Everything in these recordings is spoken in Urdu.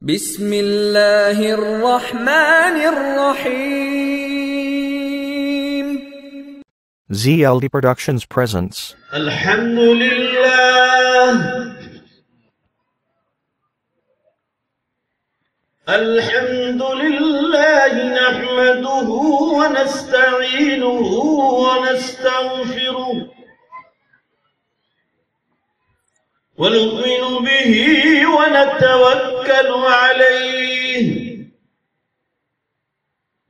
بسم اللہ الرحمن الرحیم. ZLD Productions presents الحمد لله نحمده ونستعينه ونستغفره ونؤمن به ونتوكل عليه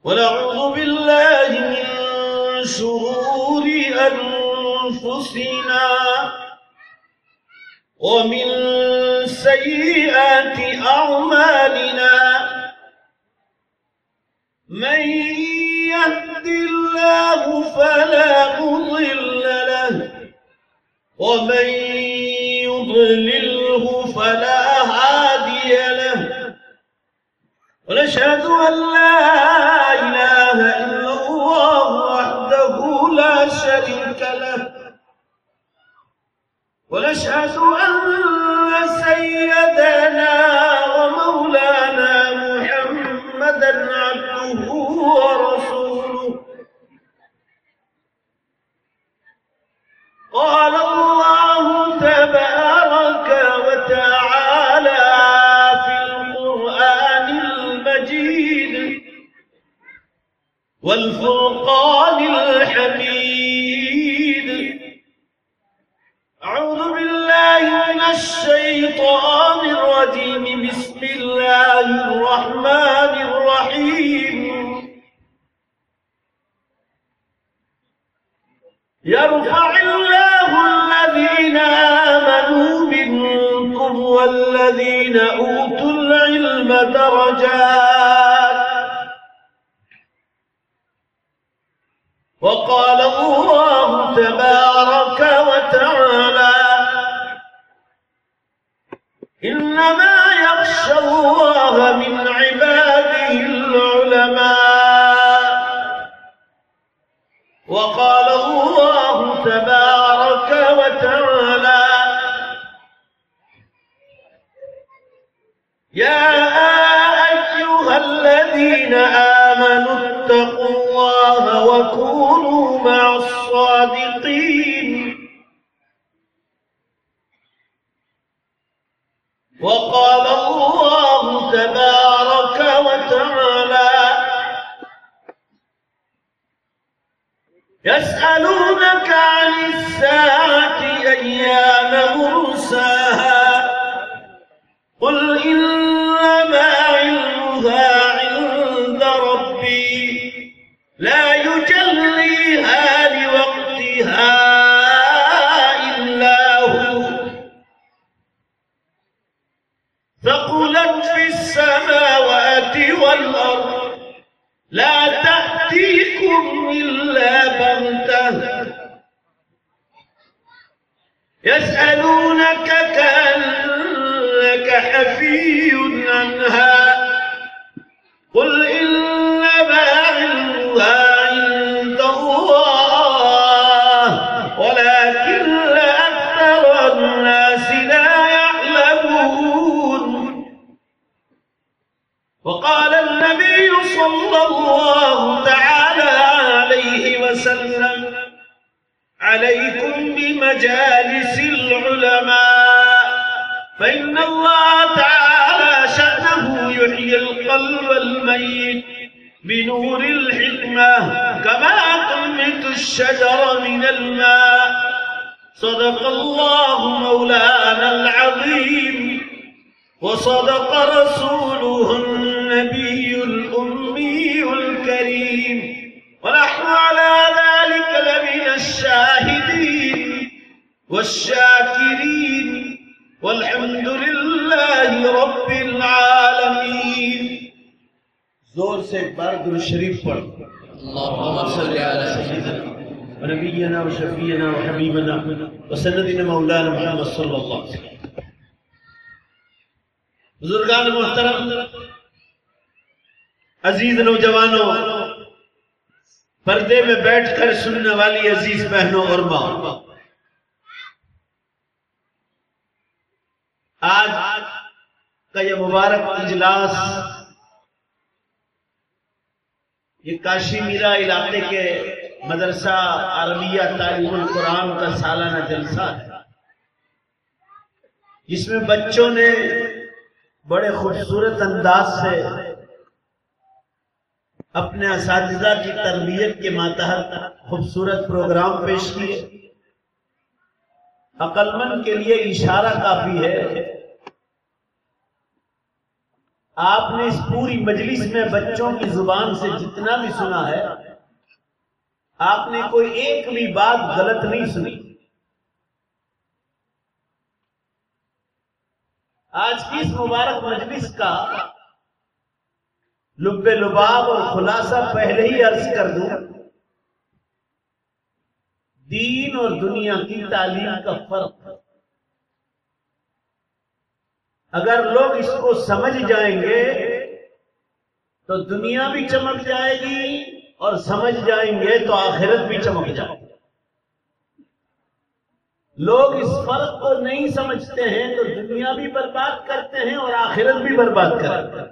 ونعوذ بالله من شرور أنفسنا ومن سيئات أعمالنا من يهد الله فلا مضل له ومن يضلله فلا هادي له ونشهد أن لا إله إلا الله وحده لا شريك له ونشهد أن سيدنا ومولانا محمدا عبده ورسوله. قال الله تبارك وتعالى في القرآن المجيد والفرقان الحميد: أعوذ بالله من الشيطان الرجيم. بسم الله الرحمن الرحيم. يرفع الله الذين آمنوا منكم والذين أوتوا العلم درجات. وقال الله تبارك وتعالى: إنما يخشى الله من عباده العلماء. وقال الله تبارك وتعالى: يا أيها الذين آمنوا اتقوا الله وكونوا مع الصادقين. وقال الله تبارك وتعالى: يسألونك عن الساعة أيان مرساها قل إنما علمها عند ربي لا يجليها لوقتها إلا هو ثقلت في السماوات والأرض لا تأتيكم إلا بغتة يسألونك كأنك حفي عنها قل إنما علمها عند الله ولكن أكثر الناس لا يعلمون. وقال النبي صلى الله تعالى عليه وسلم: عليكم بمجالس العلماء فإن الله تعالى شأنه يحيي القلب الميت بنور الحكمة كما تنبت الشجر من الماء. صدق الله مولانا العظيم وصدق رسوله النبي الأمي الكريم ونحن على ذلك لمن الشاهدين والشاكرين والحمد لله رب العالمين. زور سے ایک بار درود شریف پڑھ. اللهم صل على سيدنا ونبينا وشفينا وحبيبنا وسندنا مولانا محمد صلی اللہ علیہ وسلم. بزرگان محترم، عزیز نوجوانوں، پردے میں بیٹھ کر سننے والی عزیز بہنوں اور ماں، آج کا یہ مبارک اجلاس یہ کاشی میرا علاقے کے مدرسہ عربیہ تعلیم القرآن کا سالانہ جلسہ ہے، جس میں بچوں نے بڑے خوبصورت انداز سے اپنے اساتذہ کی تربیت کے ماتحت خوبصورت پروگرام پیش کیے۔ عقل مند کے لیے اشارہ کافی ہے، آپ نے اس پوری مجلس میں بچوں کی زبان سے جتنا بھی سنا ہے، آپ نے کوئی ایک بھی بات غلط نہیں سنی۔ آج کی اس مبارک مجلس کا لب لباب اور خلاصہ پہلے ہی عرض کر دوں، دین اور دنیا کی تعلیم کا فرق۔ اگر لوگ اس کو سمجھ جائیں گے تو دنیا بھی چمک جائے گی، اور سمجھ جائیں گے تو آخرت بھی چمک جائے گی۔ لوگ اس فرق کو نہیں سمجھتے ہیں تو دنیا بھی برباد کرتے ہیں اور آخرت بھی برباد کرتے ہیں۔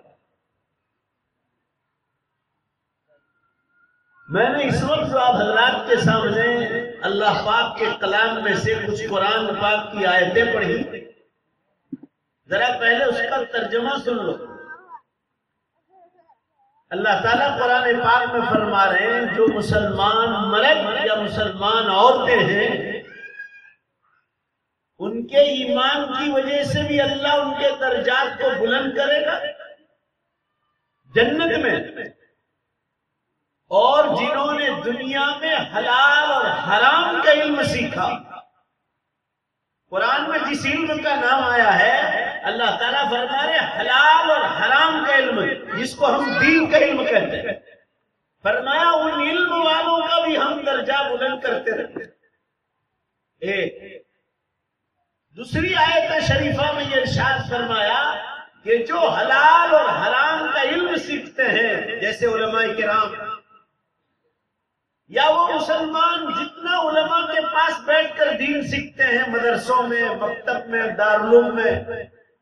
میں نے اس وقت جو آپ حضرات کے سامنے اللہ پاک کے کلام میں سے کچھ قرآن پاک کی آیتیں پڑھی، ذرا پہلے اس کا ترجمہ سن لو۔ اللہ تعالیٰ قرآن پاک میں فرما رہے ہیں جو مسلمان مرد یا مسلمان عورتیں ہیں، ان کے ایمان کی وجہ سے بھی اللہ ان کے درجات کو بلند کرے گا جنت میں، اور جنہوں نے دنیا میں حلال اور حرام کا علم سیکھا۔ قرآن میں جس علم کا نام آیا ہے اللہ تعالیٰ فرما رہے حلال اور حرام کا علم، جس کو ہم دین کا علم کہتے ہیں، فرمایا ان علم والوں کا بھی ہم درجہ بلند کرتے رہتے ہیں۔ ایک دوسری آیت شریفہ میں یہ ارشاد فرمایا کہ جو حلال اور حرام کا علم سیکھتے ہیں، جیسے علماء کرام یا وہ مسلمان جتنا علماء کے پاس بیٹھ کر دین سیکھتے ہیں، مدرسوں میں، مکتب میں، دارالعلوم میں،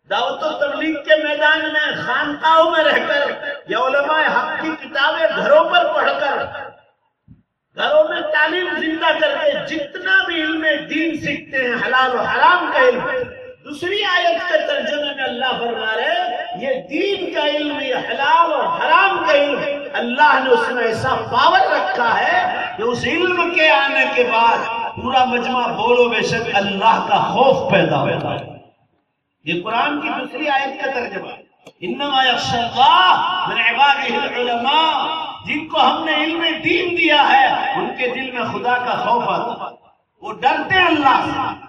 دعوت و تبلیغ کے میدان میں، خانقاہوں میں رہ کر، یا علماء حق کی کتابیں گھروں پر پڑھ کر، گھروں میں تعلیم زندہ کر کے جتنا بھی علم دین سیکھتے ہیں حلال و حرام کا علم، دوسری آیت کے ترجمے میں اللہ فرما رہے یہ دین کا علم، یہ حلال اور حرام کا علم، اللہ نے اس میں ایسا پاور رکھا ہے کہ اس علم کے آنے کے بعد پورا مجمع بولو بے شک اللہ کا خوف پیدا ہوتا ہے۔ یہ قرآن کی دوسری آیت کا ترجمہ، انما یخشی اللہ من عبادہ العلماء، جن کو ہم نے علم دین دیا ہے ان کے دل میں خدا کا خوف آتا، وہ ڈرتے ہیں اللہ سے۔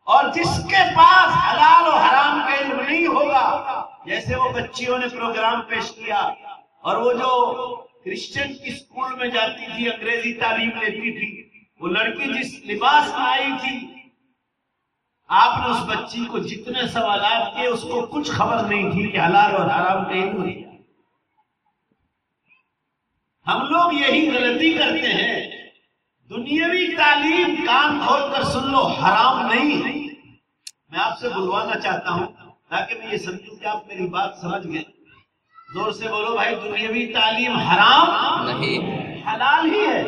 اور جس کے پاس حلال و حرام کا علم نہیں ہوگا، جیسے وہ بچیوں نے پروگرام پیش کیا، اور وہ جو کرسچن کی اسکول میں جاتی تھی، انگریزی تعلیم لیتی تھی، وہ لڑکی جس لباس میں آئی تھی، آپ نے اس بچی کو جتنے سوالات کیے اس کو کچھ خبر نہیں تھی کہ حلال اور حرام کا علم نہیں۔ ہم لوگ یہی غلطی کرتے ہیں، دنیاوی تعلیم کان کھول کر سن لو، حرام نہیں ہے۔ میں آپ سے بلوانا چاہتا ہوں تاکہ میں یہ سمجھوں کہ آپ میری بات سمجھ گئے، زور سے بولو بھائی، دنیاوی تعلیم حرام نہیں، حلال ہی ہے۔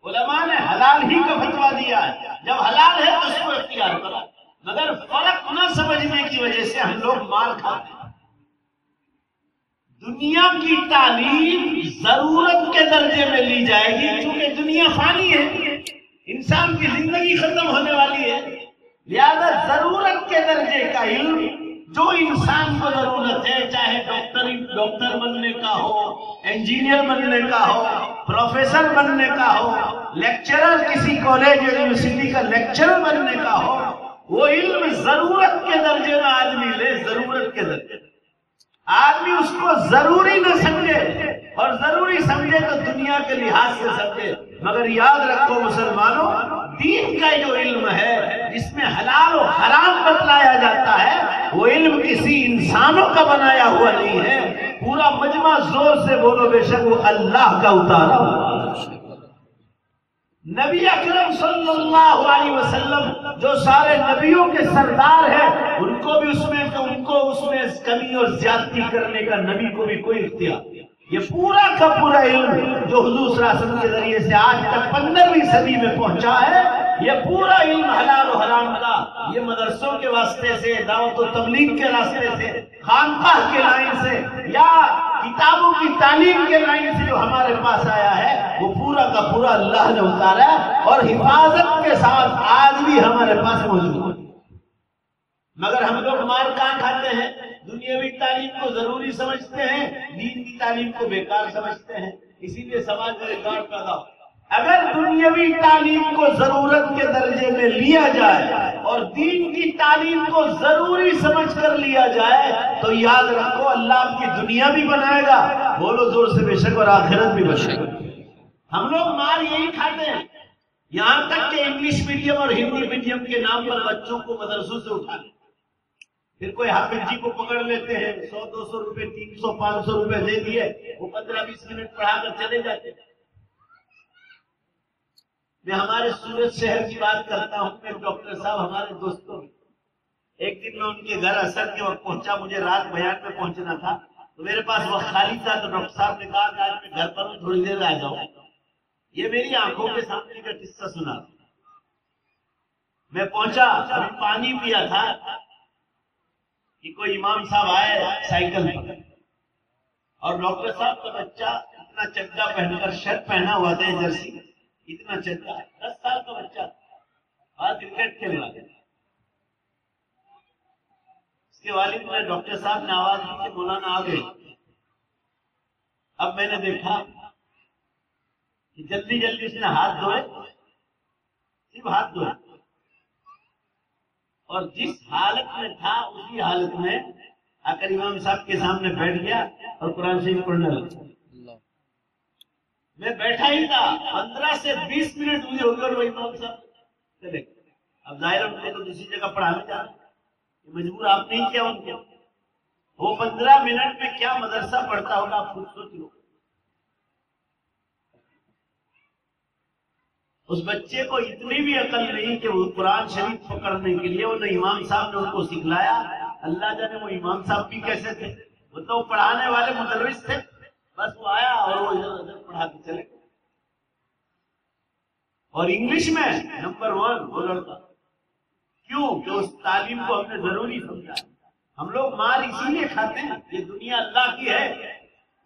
علماء نے حلال ہی کا فتویٰ دیا ہے، جب حلال ہے تو اس کو اختیار کرو، مگر فرق نہ سمجھنے کی وجہ سے ہم لوگ مار کھاتے ہیں۔ دنیا کی تعلیم ضرورت کے درجے میں لی جائے گی، کیونکہ دنیا فانی ہے، انسان کی زندگی ختم ہونے والی ہے، لہذا ضرورت کے درجے کا علم جو انسان کو ضرورت ہے، چاہے ڈاکٹر بننے کا ہو، انجینئر بننے کا ہو، پروفیسر بننے کا ہو، لیکچرر کسی کالج یونیورسٹی کا لیکچرر بننے کا ہو، وہ علم ضرورت کے درجے میں آدمی لے، ضرورت کے درجے میں۔ آدمی اس کو ضروری نہ سمجھے، اور ضروری سمجھے تو دنیا کے لحاظ سے سمجھے، مگر یاد رکھو مسلمانوں، دین کا جو علم ہے جس میں حلال و حرام بتلایا جاتا ہے، وہ علم کسی انسانوں کا بنایا ہوا نہیں ہے، پورا مجمع زور سے بولو بے شک وہ اللہ کا اتارا ہوا۔ نبی اکرم صلی اللہ علیہ وسلم جو سارے نبیوں کے سردار ہیں، ان کو کو بھی اس میں تو ان کو اس میں کمی اور زیادتی کرنے کا نبی کو بھی کوئی اختیار. یہ پورا کا پورا علم جو حضور صلی اللہ علیہ وسلم کے ذریعے سے آج تک 15ویں صدی میں پہنچا ہے، یہ پورا علم حلال و حرام والا یہ مدرسوں کے واسطے سے، دعوت و تبلیغ کے راستے سے، خانقاہ کے لائن سے یا کتابوں کی تعلیم کے لائن سے جو ہمارے پاس آیا ہے، وہ پورا کا پورا اللہ نے اتارا ہے اور حفاظت کے ساتھ آج بھی ہمارے پاس موجود ہے. مگر ہم لوگ مار کہاں کھاتے ہیں؟ دنیاوی تعلیم کو ضروری سمجھتے ہیں، دین کی تعلیم کو بیکار سمجھتے ہیں، اسی لیے سماج میں ریکارڈ پیدا ہو. اگر دنیاوی تعلیم کو ضرورت کے درجے میں لیا جائے اور دین کی تعلیم کو ضروری سمجھ کر لیا جائے تو یاد رکھو اللہ آپ کی دنیا بھی بنائے گا، بولو زور سے بے شک، اور آخرت بھی بچے گا. ہم لوگ مار یہی کھاتے ہیں، یہاں تک کہ انگلش میڈیم اور ہندی میڈیم کے نام پر بچوں کو مدرسوں سے اٹھاتے، پھر کوئی حافظ جی کو پکڑ لیتے ہیں، 100-200 روپے 300-500 روپے دے دیے، وہ 15-20 منٹ پڑھا کر چلے جاتے ہیں. میں ہمارے سورت شہر کی بات کرتا ہوں. میں ڈاکٹر صاحب ہمارے دوستوں میں ایک دن میں ان کے گھر اثر کے وقت پہنچا، مجھے رات بیان میں پہنچنا تھا تو میرے پاس وقت خالی تھا، تو ڈاکٹر صاحب نے کہا کہ آج میں گھر پر ہوں، تھوڑی دیر آ جاؤں. یہ میری آنکھوں کے سامنے کا قصہ سنا. میں پہنچا، ابھی پانی پیا تھا کہ کوئی امام صاحب آئے سائیکل پر، اور ڈاکٹر صاحب کا بچہ اتنا چڈا پہن کر، شرٹ پہنا ہوا تھا جرسی، اتنا چڈا، 10 سال کا بچہ اور کرکٹ کھیل رہا تھا. اس کے والد نے، ڈاکٹر صاحب نے آواز دی کہ مولانا آ گئے. اب میں نے دیکھا کہ جلدی جلدی اس نے ہاتھ دھوئے، صرف ہاتھ دھوئے، اور جس حالت میں تھا اسی حالت میں آ کر امام صاحب کے سامنے بیٹھ گیا اور قرآن شریف پڑھنے لگا. میں بیٹھا ہی تھا، 15 سے 20 منٹ مجھے ہو گئے اور وہ امام صاحب چلے گئے. اب ظاہر ان کو تو دوسری جگہ پڑھانے جانا، مجبور آپ نہیں کیا ان کو. وہ 15 منٹ میں کیا مدرسہ پڑھتا ہوگا آپ خود سوچ لو. اس بچے کو اتنی بھی عقل نہیں کہ وہ قرآن شریف پکڑنے کے لیے وہ نہ امام صاحب نے ان کو سکھلایا. اللہ جانے وہ امام صاحب بھی کیسے تھے، وہ تو پڑھانے والے مدرس تھے، بس وہ آیا اور وہ ادھر پڑھا کے چلے. اور انگلش میں نمبر 1 وہ لڑکا. کیوں کہ اس تعلیم کو ہم نے ضروری سمجھا. ہم لوگ مار اسی لیے کھاتے ہیں، یہ دنیا اللہ کی ہے.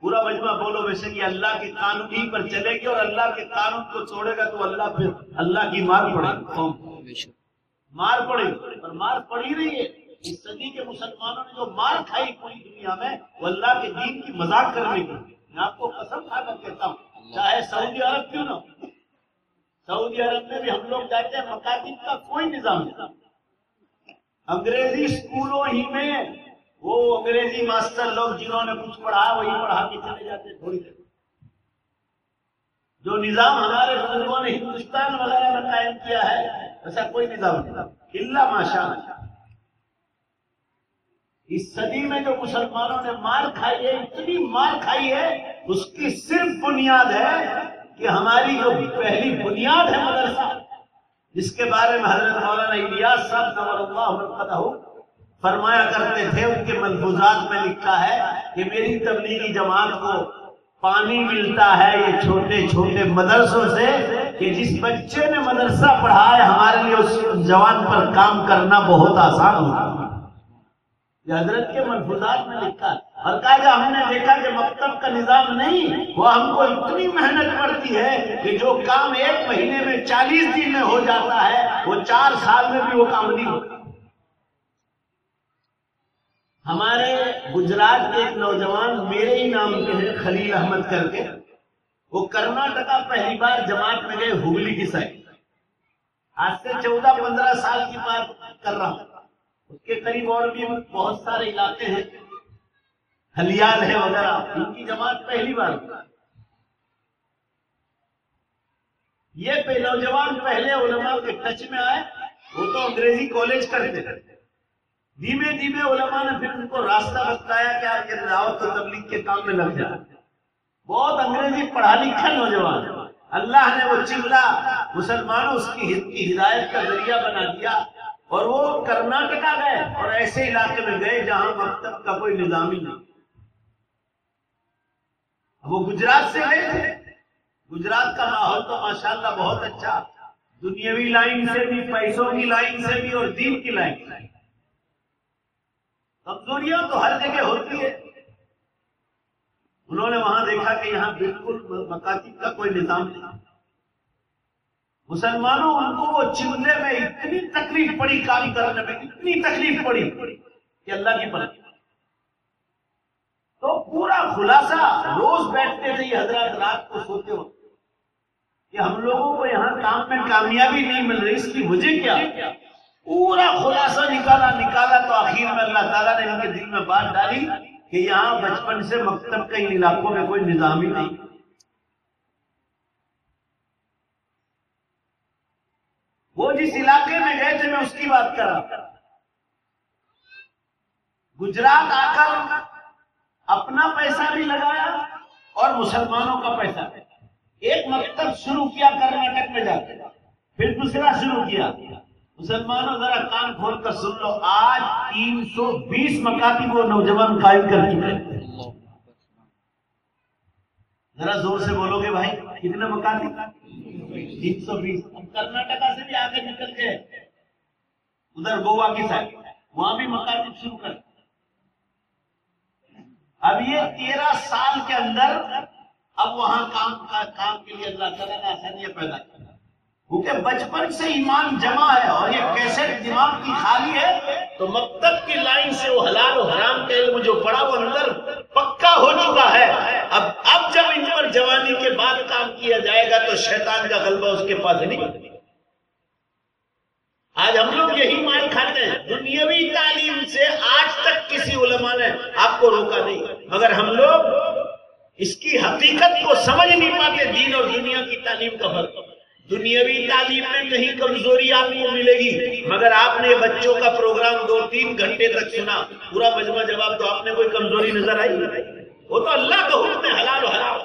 پورا مجمع بولو بے شک یہ اللہ کے قانون ہی پر چلے گی، اور اللہ کے قانون کو چھوڑے گا تو اللہ پھر اللہ کی مار پڑے گی. مار پڑے گی، اور مار پڑی رہی ہے. اس صدی کے مسلمانوں نے جو مار کھائی پوری دنیا میں، وہ اللہ کے دین کی مذاق کرنے کی. میں آپ کو قسم کھا کر کہتا ہوں، چاہے سعودی عرب کیوں نہ ہو، سعودی عرب میں بھی ہم لوگ جاتے ہیں، مکاتب کا کوئی نظام نہیں. انگریزی اسکولوں ہی میں وہ انگریزی ماسٹر لوگ جنہوں نے کچھ پڑھا وہی پڑھا کے چلے جاتے تھوڑی دیر. جو نظام ہمارے بزرگوں نے ہندوستان وغیرہ میں قائم کیا ہے ایسا کوئی نظام نہیں الا ماشاءاللہ. اس صدی میں جو مسلمانوں نے مار کھائی ہے، اتنی مار کھائی ہے، اس کی صرف بنیاد ہے کہ ہماری جو پہلی بنیاد ہے مدرسہ، جس کے بارے میں حضرت مولانا الیاس صاحب نور اللہ مرقدہ فرمایا کرتے تھے. ان کے ملفوظات میں لکھا ہے کہ میری تبلیغی جماعت کو پانی ملتا ہے یہ چھوٹے چھوٹے مدرسوں سے، کہ جس بچے نے مدرسہ پڑھا ہے ہمارے لیے اس جوان پر کام کرنا بہت آسان ہوتا ہے. یہ حضرت کے ملفوظات میں لکھا ہے. اور کہا کہ ہم نے دیکھا کہ مکتب کا نظام نہیں، وہ ہم کو اتنی محنت پڑتی ہے کہ جو کام 1 مہینے میں 40 دن میں ہو جاتا ہے وہ 4 سال میں بھی وہ کام نہیں ہوتا. ہمارے گجرات کے ایک نوجوان میرے ہی نام کے ہیں، خلیل احمد کر کے، وہ کرناٹکا پہلی بار جماعت میں گئے ہگلی کی سائڈ. آج سے 14-15 سال کی بات کر رہا ہوں. اس کے قریب اور بھی بہت سارے علاقے ہیں، ہلیال ہے وغیرہ، ان کی جماعت پہلی بار. یہ نوجوان پہلے علماء کے ٹچ میں آئے، وہ تو انگریزی کالج کرتے تھے. دھیمے دھیمے علماء نے پھر ان کو راستہ بتایا کہ آپ یہ دعوت و تبلیغ کے کام میں لگ جائیں. بہت انگریزی پڑھا لکھا نوجوان، اللہ نے وہ چلا مسلمانوں اس کی ہدایت کا ذریعہ بنا دیا. اور وہ کرناٹکا گئے اور ایسے علاقے میں گئے جہاں مکتب کا کوئی نظام ہی نہیں. وہ گجرات سے گئے تھے. گجرات کا ماحول تو ماشاءاللہ بہت اچھا، دنیاوی لائن سے بھی، پیسوں کی لائن سے بھی اور دین کی لائن سے. کمزوریاں تو ہر جگہ ہوتی ہے. انہوں نے وہاں دیکھا کہ یہاں بالکل مکاتب کا کوئی نظام نہیں. مسلمانوں ان کو وہ چمنے میں اتنی تکلیف پڑی، کام کرنے میں اتنی تکلیف پڑی کہ اللہ کی پناہ. تو پورا خلاصہ روز بیٹھتے تھے یہ حضرات رات کو سوتے وقت کہ ہم لوگوں کو یہاں کام میں کامیابی نہیں مل رہی، اس کی وجہ کیا؟ پورا خلاصہ نکالا تو آخر میں اللہ تعالیٰ نے ان کے دل میں بات ڈالی کہ یہاں بچپن سے مکتب کے ان علاقوں میں کوئی نظام ہی نہیں. وہ جس علاقے میں گئے تھے میں اس کی بات کر رہا تھا. گجرات آ کر اپنا پیسہ بھی لگایا اور مسلمانوں کا پیسہ بھی. ایک مکتب شروع کیا کرناٹک میں جا کے، پھر دوسرا شروع کیا. مسلمانوں ذرا کان کھول کر سن لو، آج 320 مکاتب وہ نوجوان قائم کر چکے ہیں. ذرا زور سے بولو گے بھائی کتنے مکاتب؟ 320. اب کرناٹکا سے بھی آگے نکل کے ادھر گوا کی سائڈ وہاں بھی مکاتب شروع کر. اب یہ 13 سال کے اندر اب وہاں کام کے لیے اللہ تعالیٰ نے آسانیاں پیدا کی. کیونکہ بچپن سے ایمان جمع ہے اور یہ کیسٹ دماغ کی خالی ہے تو مکتب کی لائن سے وہ حلال و حرام کا علم جو پڑا وہ اندر پکا ہو چکا ہے. اب جب ان پر جوانی کے بعد کام کیا جائے گا تو شیطان کا غلبہ اس کے پاس نہیں. آج ہم لوگ یہی مار کھاتے ہیں. دنیاوی تعلیم سے آج تک کسی علماء نے آپ کو روکا نہیں، مگر ہم لوگ اس کی حقیقت کو سمجھ نہیں پاتے. دین اور دنیا کی تعلیم کا فرق. دنیاوی تعلیم میں کہیں کمزوری آپ کو ملے گی، مگر آپ نے بچوں کا پروگرام 2-3 گھنٹے تک سنا، پورا مجمع جواب تو آپ نے کوئی کمزوری نظر آئی؟ وہ تو اللہ کا حکم ہے حلال و حرام.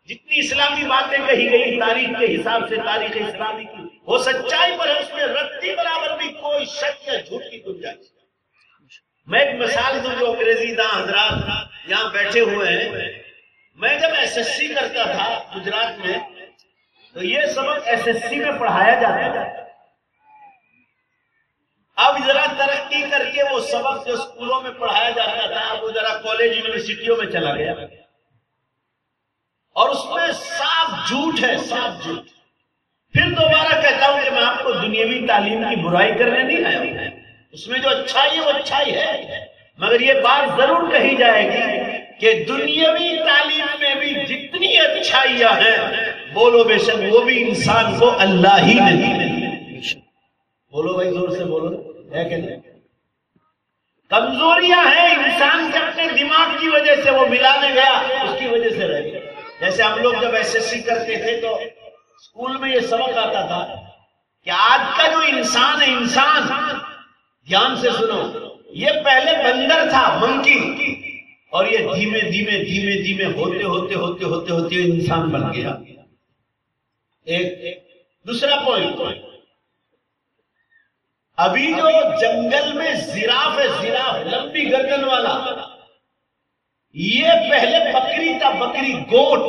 جتنی اسلامی باتیں کہی گئی تاریخ کے حساب سے، تاریخ اسلامی کی وہ سچائی پر ہے، اس میں رتی برابر بھی کوئی شک یا جھوٹ کی گنجائش. میں ایک مثال دوں جو انگریزی داں حضرات یہاں بیٹھے ہوئے ہیں. میں جب SSC کرتا تھا گجرات میں تو یہ سبق SSC میں پڑھایا جاتا ہے. اب ذرا ترقی کر کے وہ سبق جو اسکولوں میں پڑھایا جاتا تھا وہ ذرا کالج یونیورسٹیوں میں چلا گیا اور اس میں صاف جھوٹ ہے، صاف جھوٹ. پھر دوبارہ کہتا ہوں کہ میں آپ کو دنیاوی تعلیم کی برائی کرنے نہیں آیا ہوں. اس میں جو اچھائی ہے وہ اچھائی ہے، مگر یہ بات ضرور کہی جائے گی کہ دنیاوی تعلیم میں بھی جتنی اچھائیاں ہیں بولو بے شک وہ بھی انسان کو اللہ ہی نہیں. بولو بھائی زور سے بولو، ہے کہ نہیں؟ کمزوریاں ہیں انسان کے اپنے دماغ کی وجہ سے وہ ملانے گیا، اس کی وجہ سے رہ گیا. جیسے ہم لوگ جب SSC کرتے تھے تو اسکول میں یہ سبق آتا تھا کہ آج کا جو انسان ہے، انسان دھیان سے سنو، یہ پہلے بندر تھا، منکی، اور یہ دھیمے دھیمے ہوتے انسان بن گیا. ایک دوسرا پوائنٹ، ابھی جو جنگل میں زراف ہے، زراف لمبی گردن والا، یہ پہلے بکری تھا، بکری گوٹ،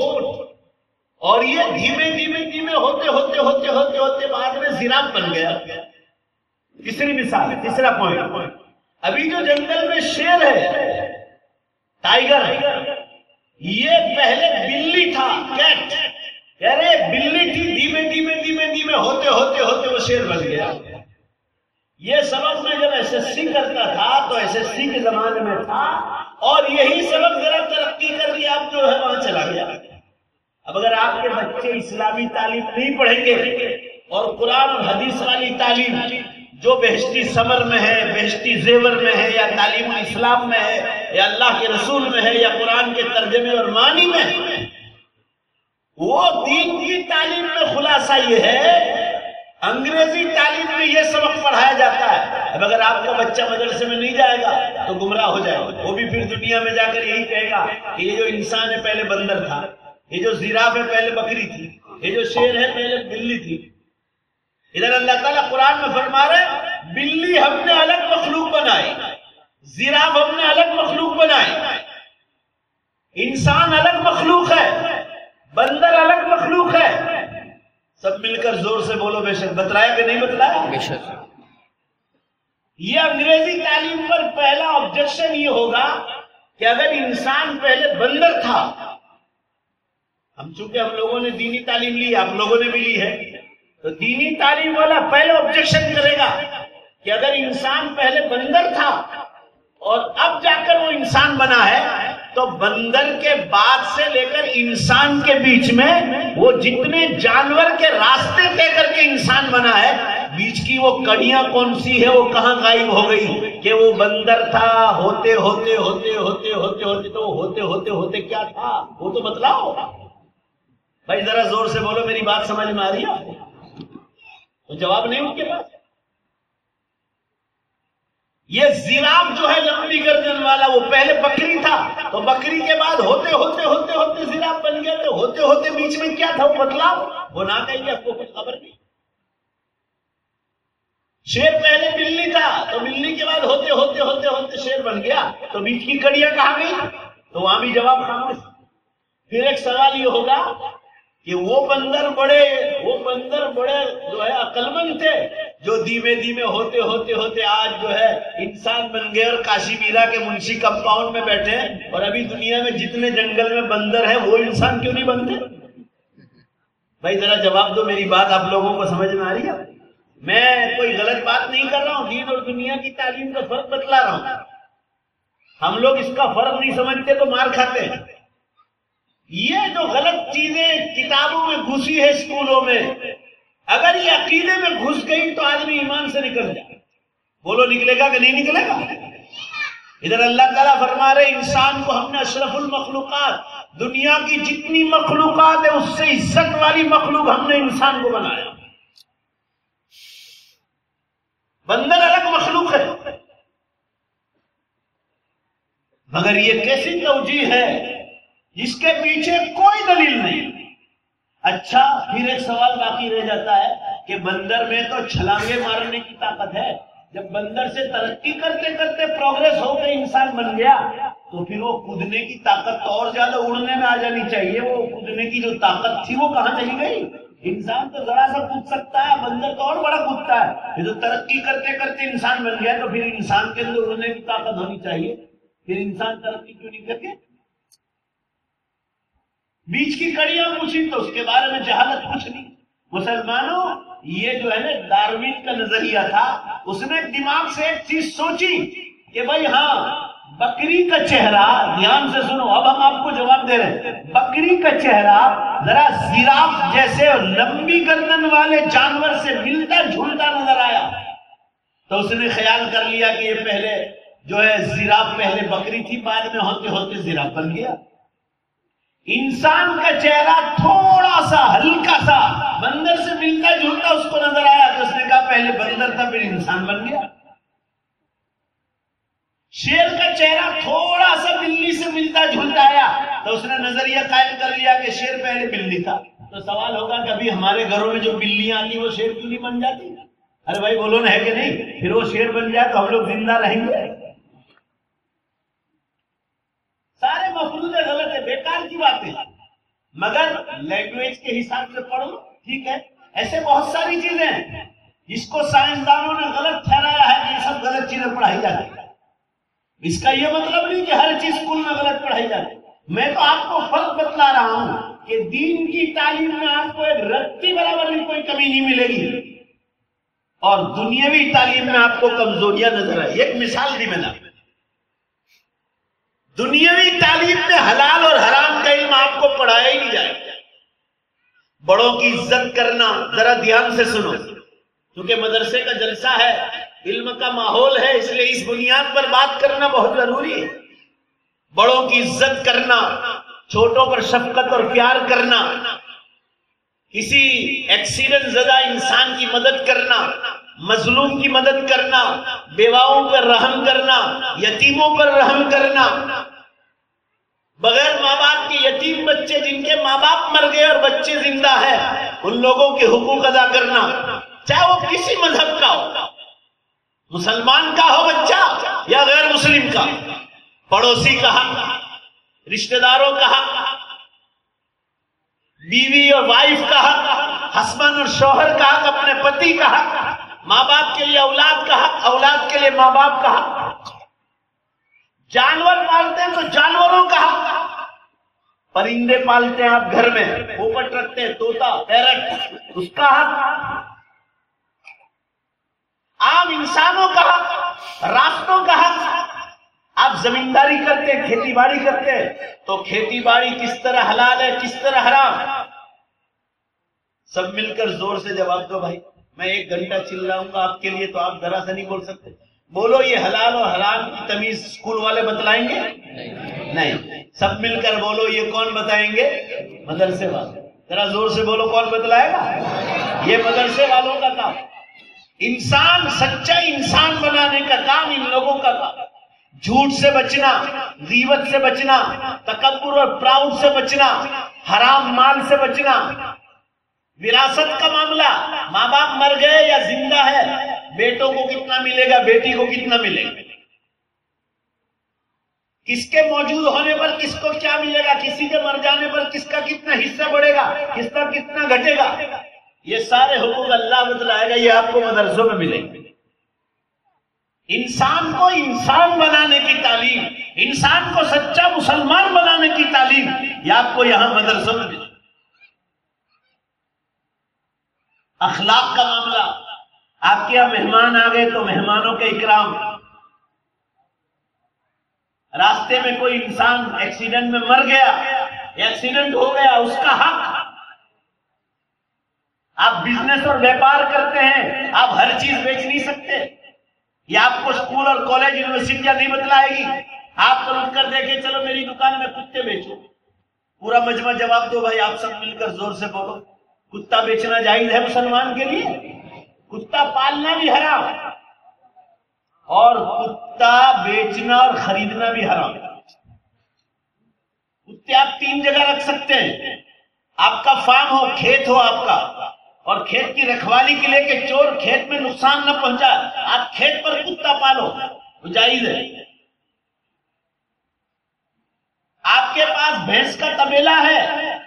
اور یہ دھیمے ہوتے بعد میں زراف بن گیا. تیسری مثال، تیسرا پوائنٹ، ابھی جو جنگل میں شیر ہے، ٹائیگر ہے، یہ پہلے بلی تھا، کیٹ، کہہ رہے بلی تھی، دھیمے ہوتے وہ شیر بن گیا. یہ سبق میں جب SSC کرتا تھا تو SSC کے زمانے میں تھا، اور یہی سبق ذرا ترقی کر لیا اب جو ہے وہاں چلا گیا. اب اگر آپ کے بچے اسلامی تعلیم نہیں پڑھیں گے اور قرآن اور حدیث والی تعلیم جو بہشتی ثمر میں ہے، بہشتی زیور میں ہے، یا تعلیم اسلام میں ہے، یا اللہ کے رسول میں ہے، یا قرآن کے ترجمے اور معنی میں ہے، وہ دین کی تعلیم میں خلاصہ یہ ہے. انگریزی تعلیم میں یہ سبق پڑھایا جاتا ہے. اب اگر آپ کا بچہ مدرسے میں نہیں جائے گا تو گمراہ ہو جائے گا. وہ بھی پھر دنیا میں جا کر یہی کہے گا کہ یہ جو انسان ہے پہلے بندر تھا، یہ جو زراف ہے پہلے بکری تھی، یہ جو شیر ہے پہلے بلی تھی. ادھر اللہ تعالیٰ قرآن میں فرما رہے بلی ہم نے الگ مخلوق بنائی، زراف ہم نے الگ مخلوق بنائی، انسان الگ مخلوق ہے، بندر الگ مخلوق ہے. سب مل کر زور سے بولو بے شک. بتلایا کہ نہیں بتلایا؟ بے شک. یہ انگریزی تعلیم پر پہلا آبجیکشن یہ ہوگا کہ اگر انسان پہلے بندر تھا، چونکہ ہم لوگوں نے دینی تعلیم لی، آپ لوگوں نے بھی لی ہے، تو دینی تعلیم والا پہلے آبجیکشن کرے گا کہ اگر انسان پہلے بندر تھا اور اب جا کر وہ انسان بنا ہے، تو بندر کے بعد سے لے کر انسان کے بیچ میں وہ جتنے جانور کے راستے طے کر کے انسان بنا ہے، بیچ کی وہ کڑیاں کون سی ہے، وہ کہاں غائب ہو گئی کہ وہ بندر تھا ہوتے ہوتے ہوتے ہوتے ہوتے ہوتے تو ہوتے ہوتے ہوتے کیا تھا وہ تو بتلاؤ بھائی. ذرا زور سے بولو، میری بات سمجھ میں آ رہی ہے؟ تو جواب نہیں ان کے پاس. یہ زراف جو ہے لمبی گردن والا، وہ پہلے بکری تھا، تو بکری کے بعد ہوتے ہوتے ہوتے ہوتے زراف بن گیا، تو ہوتے ہوتے بیچ میں کیا تھا وہ بتلاؤ. وہ نہ کہیں آپ کو کچھ خبر نہیں. شیر پہلے بلی تھا، تو بلی کے بعد ہوتے ہوتے ہوتے ہوتے شیر بن گیا، تو بیچ کی کڑیاں کہاں گئی؟ تو وہاں بھی جواب خاموش. پھر ایک سوال یہ ہوگا کہ وہ بندر بڑے جو ہے عقل مند تھے، جو دھیمے دھیمے ہوتے ہوتے ہوتے آج جو ہے انسان بن گئے اور کاشی میرا کے منشی کمپاؤنڈ میں بیٹھے ہیں، اور ابھی دنیا میں جتنے جنگل میں بندر ہیں وہ انسان کیوں نہیں بنتے؟ بھائی ذرا جواب دو، میری بات آپ لوگوں کو سمجھ میں آ رہی ہے؟ میں کوئی غلط بات نہیں کر رہا ہوں، دین اور دنیا کی تعلیم کا فرق بتلا رہا ہوں. ہم لوگ اس کا فرق نہیں سمجھتے تو مار کھاتے ہیں. یہ جو غلط چیزیں کتابوں میں گھسی ہے اسکولوں میں، اگر یہ عقیدے میں گھس گئی تو آدمی ایمان سے نکل جائے. بولو نکلے گا کہ نہیں نکلے گا؟ ادھر اللہ تعالیٰ فرما رہے انسان کو ہم نے اشرف المخلوقات، دنیا کی جتنی مخلوقات ہے اس سے عزت والی مخلوق ہم نے انسان کو بنایا. بندر الگ مخلوق ہے، مگر یہ کیسی توجیہ ہے جس کے پیچھے کوئی دلیل نہیں. اچھا پھر ایک سوال باقی رہ جاتا ہے کہ بندر میں تو چھلانگے مارنے کی طاقت ہے. جب بندر سے ترقی کرتے کرتے پروگریس ہو کے انسان بن گیا تو پھر وہ کودنے کی طاقت تو اور زیادہ اڑنے میں آ جانی چاہیے. وہ کودنے کی جو طاقت تھی وہ کہاں چلی گئی؟ انسان تو ذرا سا کود سکتا ہے، بندر تو اور بڑا کودتا ہے. یہ تو ترقی کرتے کرتے انسان بن گیا تو پھر انسان کے اندر اڑنے کی طاقت ہونی چاہیے. پھر انسان ترقی کیوں نہیں کر کے بیچ کی کڑیاں پوچھی تو اس کے بارے میں جہالت کچھ نہیں. مسلمانوں یہ جو ہے نا ڈاروین کا نظریہ تھا، اس نے دماغ سے ایک چیز سوچی کہ بھائی ہاں بکری کا چہرہ، دھیان سے سنو اب ہم آپ کو جواب دے رہے ہیں، بکری کا چہرہ ذرا زراف جیسے لمبی گردن والے جانور سے ملتا جھولتا نظر آیا، تو اس نے خیال کر لیا کہ یہ پہلے جو ہے زراف پہلے بکری تھی، بعد میں ہوتے ہوتے زراف بن گیا. انسان کا چہرہ تھوڑا سا ہلکا سا بندر سے ملتا جلتا اس کو نظر آیا تو اس نے کہا پہلے بندر تھا پھر انسان بن گیا. شیر کا چہرہ تھوڑا سا بلی سے ملتا جلتا آیا تو اس نے نظریہ قائم کر لیا کہ شیر پہلے بلی تھا. تو سوال ہوگا کہ ابھی ہمارے گھروں میں جو بلیاں آتی وہ شیر کیوں نہیں بن جاتی؟ ارے بھائی بولو نا، ہے کہ نہیں؟ پھر وہ شیر بن جائے تو ہم لوگ زندہ رہیں گے. سارے مفروضے غلط ہے، بیکار کی باتیں، مگر لینگویج کے حساب سے پڑھو ٹھیک ہے. ایسے بہت ساری چیزیں ہیں جس کو سائنسدانوں نے غلط ٹھہرایا ہے کہ یہ سب غلط چیزیں پڑھائی جاتی ہیں. اس کا یہ مطلب نہیں کہ ہر چیز اسکول میں غلط پڑھائی جاتی. میں تو آپ کو فرق بتلا رہا ہوں کہ دین کی تعلیم میں آپ کو ایک رتی برابر بھی کوئی کمی نہیں ملے گی اور دنیاوی تعلیم میں آپ کو کمزوریاں نظر آئی. ایک مثال دی میں نے، دنیاوی تعلیم میں حلال اور حرام کا علم آپ کو پڑھایا ہی نہیں جائے. بڑوں کی عزت کرنا، ذرا دھیان سے سنو کیونکہ مدرسے کا جلسہ ہے، علم کا ماحول ہے، اس لیے اس بنیاد پر بات کرنا بہت ضروری ہے. بڑوں کی عزت کرنا، چھوٹوں پر شفقت اور پیار کرنا، کسی ایکسیڈنٹ زدہ انسان کی مدد کرنا، مظلوم کی مدد کرنا، بیواؤں پر رحم کرنا، یتیموں پر رحم کرنا، بغیر ماں باپ کے یتیم بچے جن کے ماں باپ مر گئے اور بچے زندہ ہیں ان لوگوں کے حقوق ادا کرنا، چاہے وہ کسی مذہب کا ہو. مسلمان کا ہو بچہ یا غیر مسلم کا، پڑوسی کا حق، رشتہ داروں کا حق، بیوی اور وائف کا حق، ہسبینڈ اور شوہر کا حق، اپنے پتی کا حق، ماں باپ کے لیے اولاد کا حق، اولاد کے لیے ماں باپ کا حق، جانور پالتے ہیں تو جانوروں کا حق، پرندے پالتے ہیں آپ گھر میں، پوپٹ رکھتے ہیں، طوطا، پیرٹ، اس کا حق، عام انسانوں کا حق، راستوں کا حق، آپ زمینداری کرتے ہیں، کھیتی باڑی کرتے ہیں تو کھیتی باڑی کس طرح حلال ہے کس طرح حرام، سب مل کر زور سے جواب دو بھائی. میں 1 گھنٹہ چلاؤں گا آپ کے لیے تو آپ ذرا سا نہیں بول سکتے. بولو یہ حلال اور حرام کی تمیز اسکول والے بتلائیں گے؟ نہیں. سب مل کر بولو یہ کون بتائیں گے؟ مدرسے والے. ذرا زور سے بولو کون بتلائے گا؟ یہ مدرسے والوں کا کام. انسان سچا انسان بنانے کا کام ان لوگوں کا کام. جھوٹ سے بچنا، غیبت سے بچنا، تکبر اور پراؤڈ سے بچنا، حرام مال سے بچنا. وراثت کا معاملہ، ماں باپ مر گئے یا زندہ ہے، بیٹوں کو کتنا ملے گا، بیٹی کو کتنا ملے گا، کس کے موجود ہونے پر کس کو کیا ملے گا، کسی کے مر جانے پر کس کا کتنا حصہ بڑھے گا، کس کا کتنا گھٹے گا، یہ سارے حقوق اللہ بتلائے گا. یہ آپ کو مدرسوں میں ملیں گے. انسان کو انسان بنانے کی تعلیم، انسان کو سچا مسلمان بنانے کی تعلیم، یہ آپ کو یہاں مدرسوں میں ملے. اخلاق کا معاملہ، آپ کے یہاں مہمان آ گئے تو مہمانوں کے اکرام. راستے میں کوئی انسان ایکسیڈنٹ میں مر گیا، ایکسیڈنٹ ہو گیا، اس کا حق. آپ بزنس اور بیپار کرتے ہیں، آپ ہر چیز بیچ نہیں سکتے. یہ آپ کو اسکول اور کالج یونیورسٹیاں نہیں بتلائے گی. آپ کو رک کر دیکھیں چلو میری دکان میں کتے بیچو. پورا مجمع جواب دو بھائی، آپ سب مل کر زور سے بولو. کتا بیچنا جائز ہے مسلمان کے لیے؟ کتا پالنا بھی حرام اور کتا بیچنا اور خریدنا بھی حرام. کتے آپ 3 جگہ رکھ سکتے ہیں. آپ کا فارم ہو، کھیت ہو آپ کا، اور کھیت کی رکھوالی کے لیے کہ چور کھیت میں نقصان نہ پہنچا، آپ کھیت پر کتا پالو، وہ جائز ہے. آپ کے پاس بھینس کا تبیلہ ہے،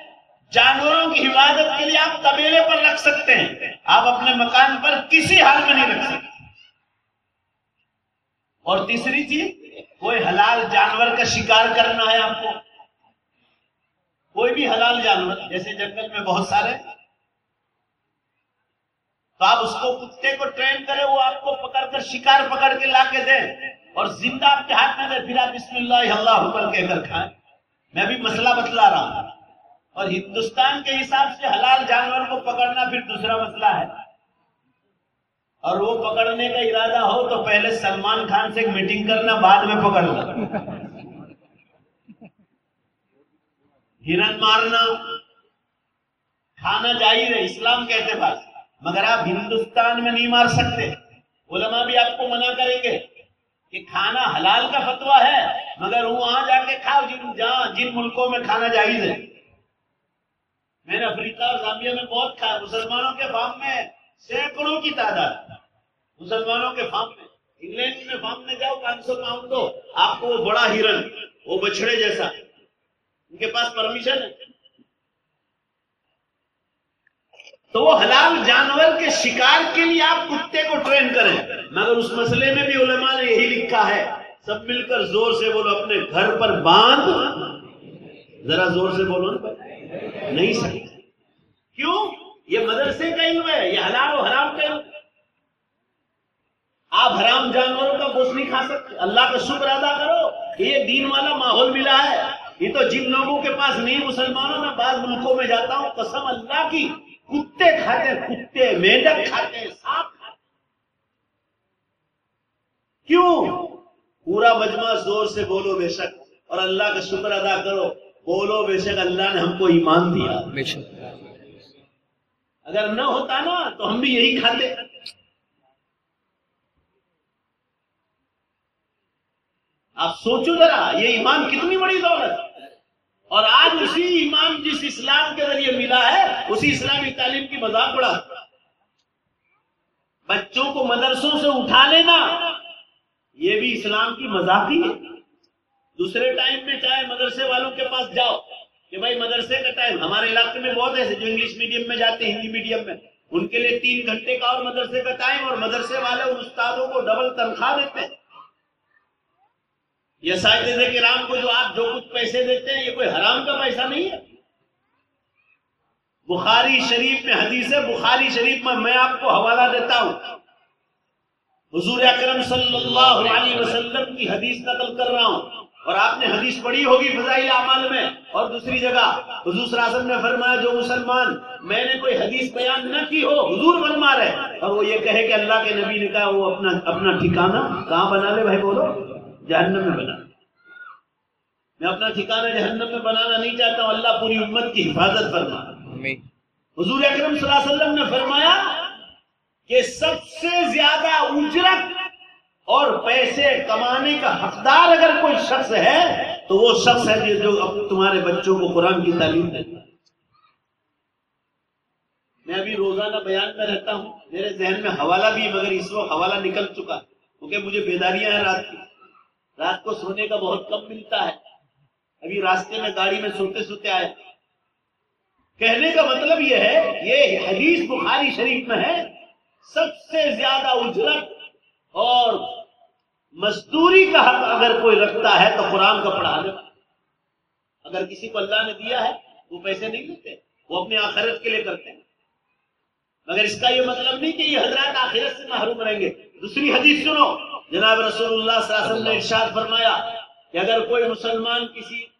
جانوروں کی حفاظت کے لیے آپ تبیلے پر رکھ سکتے ہیں. آپ اپنے مکان پر کسی حال میں نہیں رکھ سکتے. اور تیسری چیز، کوئی حلال جانور کا شکار کرنا ہے آپ کو، کوئی بھی حلال جانور، جیسے جنگل میں بہت سارے، تو آپ اس کو کتے کو ٹرین کریں، وہ آپ کو پکڑ کر شکار پکڑ کے لا کے دیں اور زندہ آپ کے ہاتھ میں دے، پھر آپ بسم اللہ اللہ اکبر کہہ کر کھائیں. میں بھی مسئلہ بتلا رہا ہوں. اور ہندوستان کے حساب سے حلال جانور کو پکڑنا پھر دوسرا مسئلہ ہے. اور وہ پکڑنے کا ارادہ ہو تو پہلے سلمان خان سے ایک میٹنگ کرنا، بعد میں پکڑنا. ہرن مارنا کھانا جائز ہے اسلام کے اعتبار سے، مگر آپ ہندوستان میں نہیں مار سکتے. علماء بھی آپ کو منع کریں گے کہ کھانا حلال کا فتویٰ ہے، مگر وہاں جا کے کھاؤ جن ملکوں میں کھانا جائز ہے. میں نے افریقہ اور زامبیا میں بہت کھایا. مسلمانوں کے فارم میں سینکڑوں کی تعداد، مسلمانوں کے فارم میں. انگلینڈ میں فارم میں جاؤ، 500 پاؤنڈ دو، آپ کو وہ بڑا ہرن، وہ بچڑے جیسا، ان کے پاس پرمیشن ہے. تو وہ حلال جانور کے شکار کے لیے آپ کتے کو ٹرین کریں. مگر اس مسئلے میں بھی علماء نے یہی لکھا ہے، سب مل کر زور سے بولو، اپنے گھر پر باندھ. ذرا زور سے بولو نا، نہیں سکتے. کیوں؟ یہ مدرسے کا علم ہے، یہ حلال و حرام کا علم. آپ حرام جانوروں کا گوشت نہیں کھا سکتے. اللہ کا شکر ادا کرو یہ دین والا ماحول ملا ہے. یہ تو جن لوگوں کے پاس نہیں مسلمانوں، میں بعض ملکوں میں جاتا ہوں، قسم اللہ کی، کتے کھاتے ہیں، کتے، میڈک کھاتے ہیں، سانپ کھاتے ہیں. کیوں؟ پورا مجمع زور سے بولو بے شک، اور اللہ کا شکر ادا کرو. بولو بے شک اللہ نے ہم کو ایمان دیا. اگر نہ ہوتا نا تو ہم بھی یہی کھاتے. آپ سوچو ذرا، یہ ایمان کتنی بڑی دولت. اور آج اسی ایمان جس اسلام کے ذریعے ملا ہے، اسی اسلامی تعلیم کی مذاق اڑا. بچوں کو مدرسوں سے اٹھا لینا یہ بھی اسلام کی مذاق ہی ہے. دوسرے ٹائم میں چاہے مدرسے والوں کے پاس جاؤ کہ بھائی مدرسے کا ٹائم، ہمارے علاقے میں بہت ایسے جو انگلش میڈیم میں جاتے ہیں، ہندی میڈیم میں، ان کے لیے 3 گھنٹے کا اور مدرسے کا ٹائم، اور مدرسے والے ان استادوں کو ڈبل تنخواہ دیتے ہیں. یہ اساتذہ کرام کو جو آپ جو کچھ پیسے دیتے ہیں یہ کوئی حرام کا پیسہ نہیں ہے. بخاری شریف میں حدیث ہے، بخاری شریف میں آپ کو حوالہ دیتا ہوں، حضور اکرم صلی اللہ علیہ وسلم کی حدیث نقل کر رہا ہوں، اور آپ نے حدیث پڑھی ہوگی فضائل اعمال میں اور دوسری جگہ. حضور صلی اللہ علیہ وسلم نے فرمایا جو مسلمان میں نے کوئی حدیث بیان نہ کی ہو، حضور فرما رہے، اور وہ یہ کہے کہ اللہ کے نبی نے کہا، وہ اپنا ٹھکانہ کہاں بنا لے بھائی؟ بولو، جہنم میں بنا. میں اپنا ٹھکانہ جہنم میں بنانا نہیں چاہتا ہوں، اللہ پوری امت کی حفاظت فرما. حضور اکرم صلی اللہ علیہ وسلم نے فرمایا کہ سب سے زیادہ اجرت اور پیسے کمانے کا حقدار اگر کوئی شخص ہے تو وہ شخص ہے جو تمہارے بچوں کو قرآن کی تعلیم دیتا ہے. میں ابھی روزانہ بیان میں رہتا ہوں، میرے ذہن میں حوالہ بھی، مگر اس وقت حوالہ نکل چکا کیونکہ مجھے بیداریاں ہیں رات کی، رات کو سونے کا بہت کم ملتا ہے. ابھی راستے میں گاڑی میں سوتے سوتے آئے. کہنے کا مطلب یہ ہے، یہ حدیث بخاری شریف میں ہے، سب سے زیادہ اجرت اور مزدوری کا حق اگر کوئی رکھتا ہے تو قرآن کا پڑھانے والا. اگر کسی کو اللہ نے دیا ہے وہ پیسے نہیں لیتے، وہ اپنے آخرت کے لیے کرتے ہیں، مگر اس کا یہ مطلب نہیں کہ یہ حضرات آخرت سے محروم رہیں گے. دوسری حدیث سنو، جناب رسول اللہ صلی اللہ علیہ وسلم نے ارشاد فرمایا کہ اگر کوئی مسلمان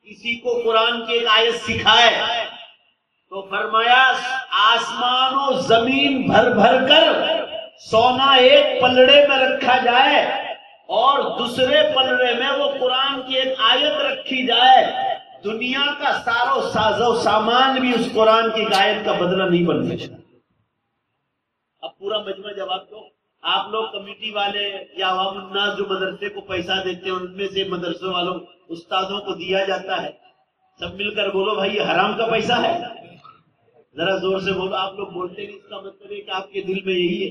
کسی کو قرآن کی ایک آیت سکھائے تو فرمایا آسمان و زمین بھر بھر کر سونا ایک پلڑے میں رکھا جائے اور دوسرے پلڑے میں وہ قرآن کی ایک آیت رکھی جائے، دنیا کا سارو ساز و سامان بھی اس قرآن کی آیت کا بدلہ نہیں بن سکتا. اب پورا مجمع جواب دو. آپ لوگ کمیٹی والے یا عوام الناس جو مدرسے کو پیسہ دیتے ہیں، ان میں سے مدرسوں والوں استادوں کو دیا جاتا ہے، سب مل کر بولو بھائی یہ حرام کا پیسہ ہے. ذرا زور سے بولو. آپ لوگ بولتے نہیں، اس کا مطلب ہے کہ آپ کے دل میں یہی ہے.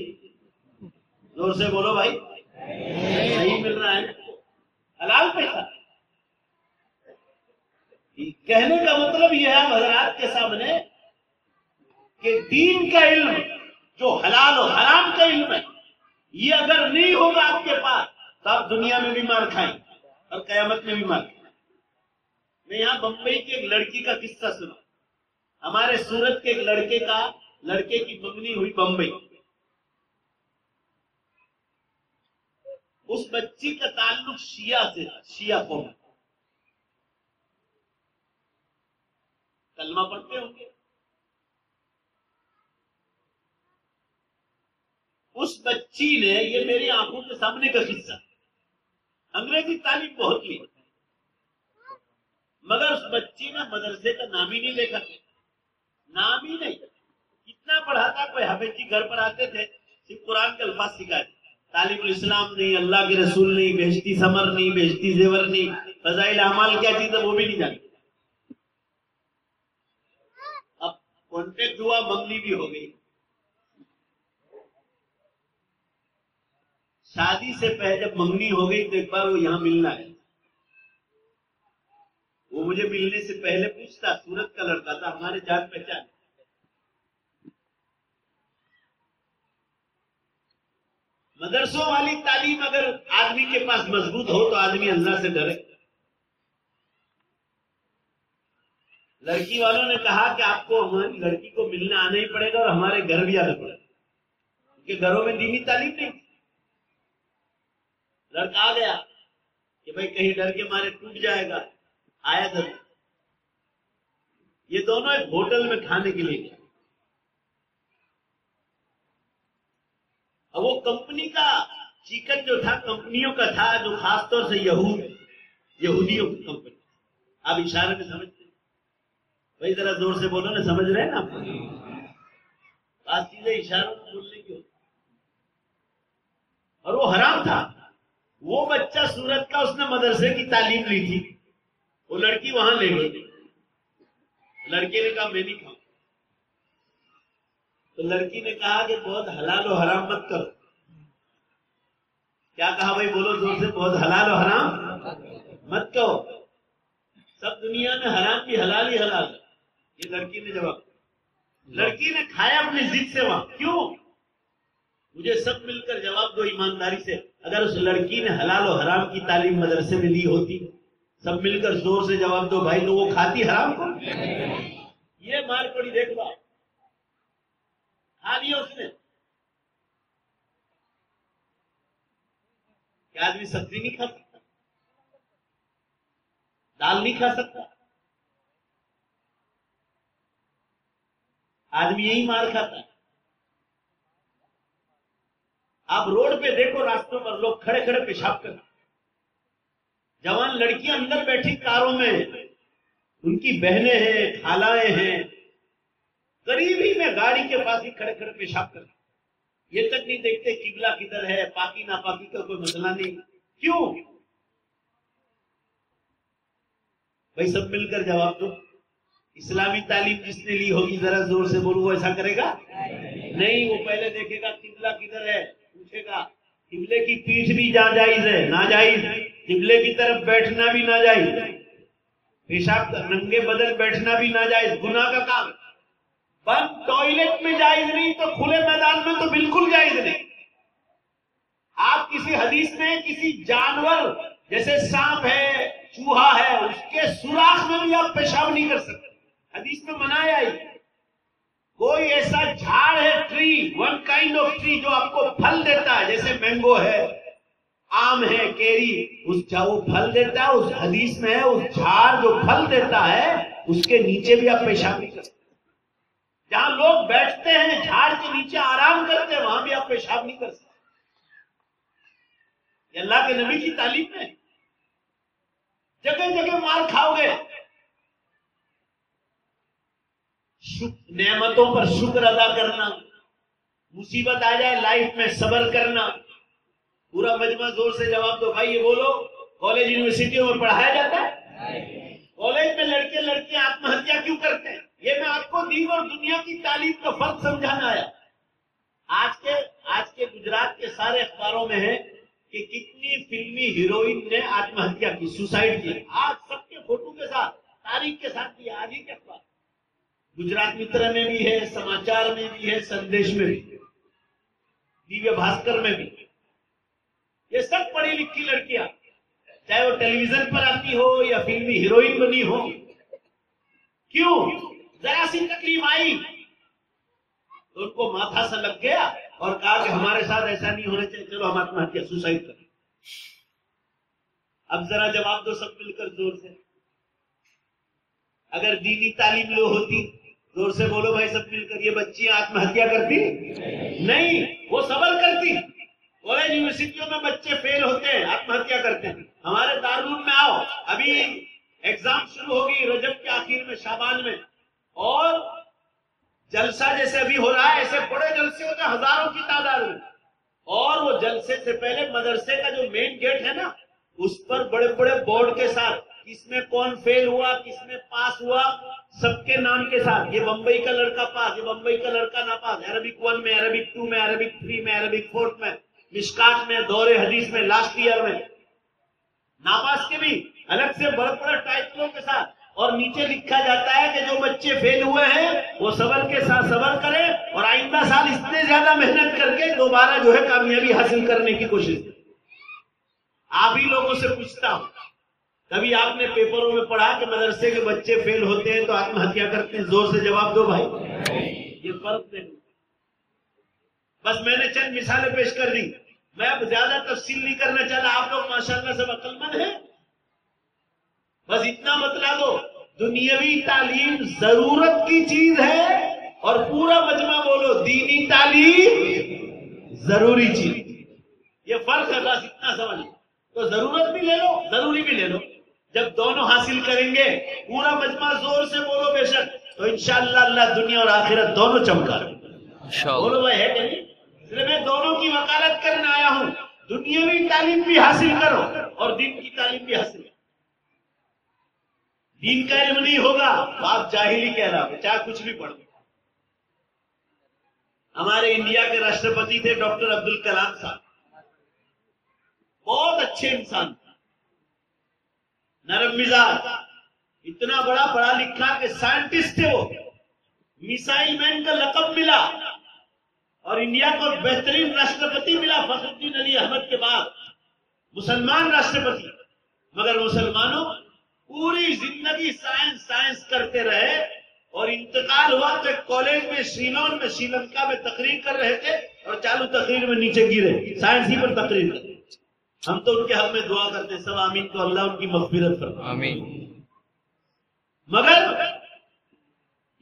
زور سے بولو بھائی، نہیں مل رہا ہے حلال پیسہ. کہنے کا مطلب یہ ہے حضرات کے سامنے کہ دین کا علم جو حلال و حرام کا علم ہے، یہ اگر نہیں ہوگا آپ کے پاس تو آپ دنیا میں بھی مار کھائیں اور قیامت میں بھی مار کھائیں. میں یہاں بمبئی کی ایک لڑکی کا قصہ سنا. ہمارے سورت کے ایک لڑکے کی منگنی ہوئی بمبئی. اس بچی کا تعلق شیعہ سے، شیعہ قوم. کلمہ پڑھتے ہوں گے. اس بچی نے، یہ میری آنکھوں کے سامنے کا قصہ، انگریزی تعلیم بہت لی مگر اس بچی نے مدرسے کا نام ہی نہیں دیکھا. نام ہی نہیں. کتنا پڑھا تھا، کوئی حافظ گھر پر آتے تھے، صرف قرآن کے الفاظ سکھائے. تعلیم الاسلام نہیں، اللہ کے رسول نہیں، بہشتی ثمر نہیں، بہشتی زیور نہیں، فضائل اعمال کیا چیز ہے وہ بھی نہیں جانتے. اب کانٹیکٹ ہوا، منگنی بھی ہو گئی. شادی سے پہلے جب منگنی ہو گئی تو ایک بار وہ یہاں ملنا ہے. وہ مجھے ملنے سے پہلے پوچھتا، سورت کا لڑکا تھا، ہمارے جان پہچان. مدرسوں والی تعلیم اگر آدمی کے پاس مضبوط ہو تو آدمی اللہ سے ڈرے. لڑکی والوں نے کہا کہ آپ کو ہماری لڑکی کو ملنے آنا ہی پڑے گا اور ہمارے گھر بھی آنا پڑے گا، کیونکہ گھروں میں دینی تعلیم نہیں. لڑکا آ گیا کہ بھائی کہیں ڈر کے مارے ٹوٹ جائے گا. آیا تھا. یہ دونوں ایک ہوٹل میں کھانے کے لیے گئے. اب وہ کمپنی کا چکن جو تھا، کمپنیوں کا تھا جو خاص طور سے یہودیوں کی کمپنی. آپ اشارے میں سمجھتے ہیں بھائی؟ ذرا زور سے بولو نا، سمجھ رہے ہیں نا آپ؟ بات چیزیں اشاروں میں بولنے کی ہوتی. اور وہ حرام تھا. وہ بچہ سورت کا، اس نے مدرسے کی تعلیم لی تھی. وہ لڑکی وہاں لے گئی. لڑکے نے کہا میں نہیں کھاؤں. تو لڑکی نے کہا کہ بہت حلال و حرام مت کرو. کیا کہا بھائی؟ بولو زور سے، بہت حلال و حرام مت کہو، سب دنیا میں حرام بھی حلال ہی حلال ہے. یہ لڑکی نے جواب، لڑکی نے کھایا اپنی ضد سے وہاں. کیوں؟ مجھے سب مل کر جواب دو ایمانداری سے، اگر اس لڑکی نے حلال و حرام کی تعلیم مدرسے میں لی ہوتی، سب مل کر زور سے جواب دو بھائی، تو وہ کھاتی حرام کو؟ یہ مار پڑی، دیکھ لو کھا لیا اس نے. کیا آدمی سبزی نہیں کھا سکتا؟ دال نہیں کھا سکتا؟ آدمی یہی مار کھاتا ہے. آپ روڈ پہ دیکھو، راستوں پر لوگ کھڑے کھڑے پیشاب کرتے، جوان لڑکیاں اندر بیٹھی کاروں میں، ان کی بہنیں ہیں، خالائیں ہیں، قریب ہی میں گاڑی کے پاس ہی کھڑے کھڑے پیشاب کرتے. یہ تک نہیں دیکھتے قبلہ کدھر ہے، پاکی ناپاکی کا کوئی مسئلہ نہیں. کیوں؟ بھائی سب مل کر جواب دو. اسلامی تعلیم جس نے لی ہوگی ذرا زور سے بولو، وہ ایسا کرے گا نہیں. وہ پہلے دیکھے گا قبلہ کدھر ہے، پوچھے گا قبلے کی پیٹھ بھی ناجائز ہے، ناجائز. قبلے کی طرف بیٹھنا بھی ناجائز، پیشاب ننگے بدن بیٹھنا بھی ناجائز، گناہ کا کام. بند ٹوائلٹ میں جائز نہیں تو کھلے میدان میں تو بالکل جائز نہیں. آپ کسی حدیث میں کسی جانور جیسے سانپ ہے، چوہا ہے، اس کے سوراخ میں بھی آپ پیشاب نہیں کر سکتے. حدیث میں منع ہے. کوئی ایسا جھاڑ ہے، tree, one kind of tree, جو آپ کو پھل دیتا ہے، جیسے مینگو ہے، آم ہے، کیری، وہ پھل دیتا ہے. اس حدیث میں ہے اس جھاڑ جو پھل دیتا ہے اس کے نیچے بھی آپ پیشاب نہیں کر سکتے. جہاں لوگ بیٹھتے ہیں جھاڑ کے نیچے آرام کرتے ہیں، وہاں بھی آپ پیشاب نہیں کر سکتے. یہ اللہ کے نبی کی تعلیم میں. جگہ جگہ مار کھاؤ گے. نعمتوں پر شکر ادا کرنا، مصیبت آ جائے لائف میں صبر کرنا. پورا مجمع زور سے جواب دو بھائی. یہ بولو کالج یونیورسٹیوں میں پڑھایا جاتا ہے؟ کالج میں لڑکے لڑکیاں آتم ہتیا کیوں کرتے ہیں؟ یہ میں آپ کو دین اور دنیا کی تعلیم کا فرق سمجھانا آیا. آج کے گجرات کے سارے اخباروں میں ہے کہ کتنی فلمی ہیروئن نے آتم ہتیا کی، سوسائڈ کی. آج سب کے فوٹو کے ساتھ، تاریخ کے ساتھ کیا. آج ہی کے اخبار گجرات متر میں بھی ہے، سماچار میں بھی ہے، سندیش میں بھی، دیویہ بھاسکر میں بھی. یہ سب پڑھی لکھی لڑکیاں، چاہے وہ ٹیلی ویژن پر آتی ہو یا فلمی ہیروئن بنی ہو. کیوں؟ ذرا سی تکلیف آئی تو ان کو ماتھا سا لگ گیا اور کہا کہ ہمارے ساتھ ایسا نہیں ہونا چاہیے، چلو ہم آتم ہتیا، سوسائڈ کریں. اب ذرا جواب دو سب مل کر زور سے. اگر دینی تعلیم لو ہوتی، زور سے بولو بھائی سب مل کر، یہ بچیاں آتم ہتیا کرتی نہیں، وہ صبر کرتی. کالج یونیورسٹیوں میں بچے فیل ہوتے ہیں، آتم ہتیا کرتے ہیں. ہمارے دارالعلوم میں آؤ، ابھی ایگزام شروع ہوگی رجب کے آخر میں، شعبان میں، اور جلسہ جیسے ابھی ہو رہا ہے ایسے بڑے جلسے ہوتے ہیں ہزاروں کی تعداد میں. اور وہ جلسے سے پہلے مدرسے کا جو مین گیٹ ہے نا، اس پر بڑے بڑے بورڈ کے ساتھ کس میں کون فیل ہوا، کس میں پاس ہوا، سب کے نام کے ساتھ. یہ بمبئی کا لڑکا پاس، یہ بمبئی کا لڑکا ناپاس، عربک 1 میں، عربک 2 میں، عربک 3 میں، عربک 4 میں، مشکات میں، دور حدیث میں، لاسٹ ایئر میں. ناپاس کے بھی الگ سے بڑے بڑے ٹائٹلوں کے ساتھ. اور نیچے لکھا جاتا ہے کہ جو بچے فیل ہوئے ہیں وہ صبر کے ساتھ صبر کریں اور آئندہ سال اتنے زیادہ محنت کر کے دوبارہ جو ہے کامیابی حاصل کرنے کی کوشش کریں. آپ ہی لوگوں سے پوچھتا ہوں، کبھی آپ نے پیپروں میں پڑھا کہ مدرسے کے بچے فیل ہوتے ہیں تو آتم ہتیا کرتے ہیں؟ زور سے جواب دو بھائی. یہ فرق نہیں. بس میں نے چند مثالیں پیش کر دی، میں اب زیادہ تفصیل نہیں کرنا چاہتا. آپ لوگ ماشاءاللہ سب عقل مند ہیں. بس اتنا بتلا دو، دنیاوی تعلیم ضرورت کی چیز ہے، اور پورا مجمع بولو دینی تعلیم ضروری چیز. یہ فرق ہے، بس اتنا سمجھ. تو ضرورت بھی لے لو، ضروری بھی لے لو. جب دونوں حاصل کریں گے، پورا مجمع زور سے بولو بے شک، تو انشاءاللہ اللہ دنیا اور آخرت دونوں چمکا رہے. بولو بھائی ہے کہ نہیں؟ صرف میں دونوں کی وکالت کرنے آیا ہوں. دنیاوی تعلیم بھی حاصل کرو اور دین کی تعلیم بھی حاصل کرو. دین کا علم نہیں ہوگا تو آپ جاہلی کہہ رہا ہو، چاہے کچھ بھی پڑھو. ہمارے انڈیا کے راشٹرپتی تھے ڈاکٹر عبد الکلام صاحب. بہت اچھے انسان، نرم مزاج، اتنا بڑا پڑھا لکھا کہ سائنٹسٹ تھے وہ، میسائل مین کا لقب ملا اور انڈیا کو بہترین راشٹرپتی ملا فخر الدین علی احمد کے بعد، مسلمان راشٹرپتی. مگر مسلمانوں پوری زندگی سائنس کرتے رہے اور انتقال ہوا تو ایک کالج میں سیلون میں سری لنکا میں تقریر کر رہے تھے اور چالو تقریر میں نیچے گرے، سائنس ہی پر تقریر کر. ہم تو ان کے حق میں دعا کرتے سب آمین، تو اللہ ان کی مغفرت فرمائے آمین. مگر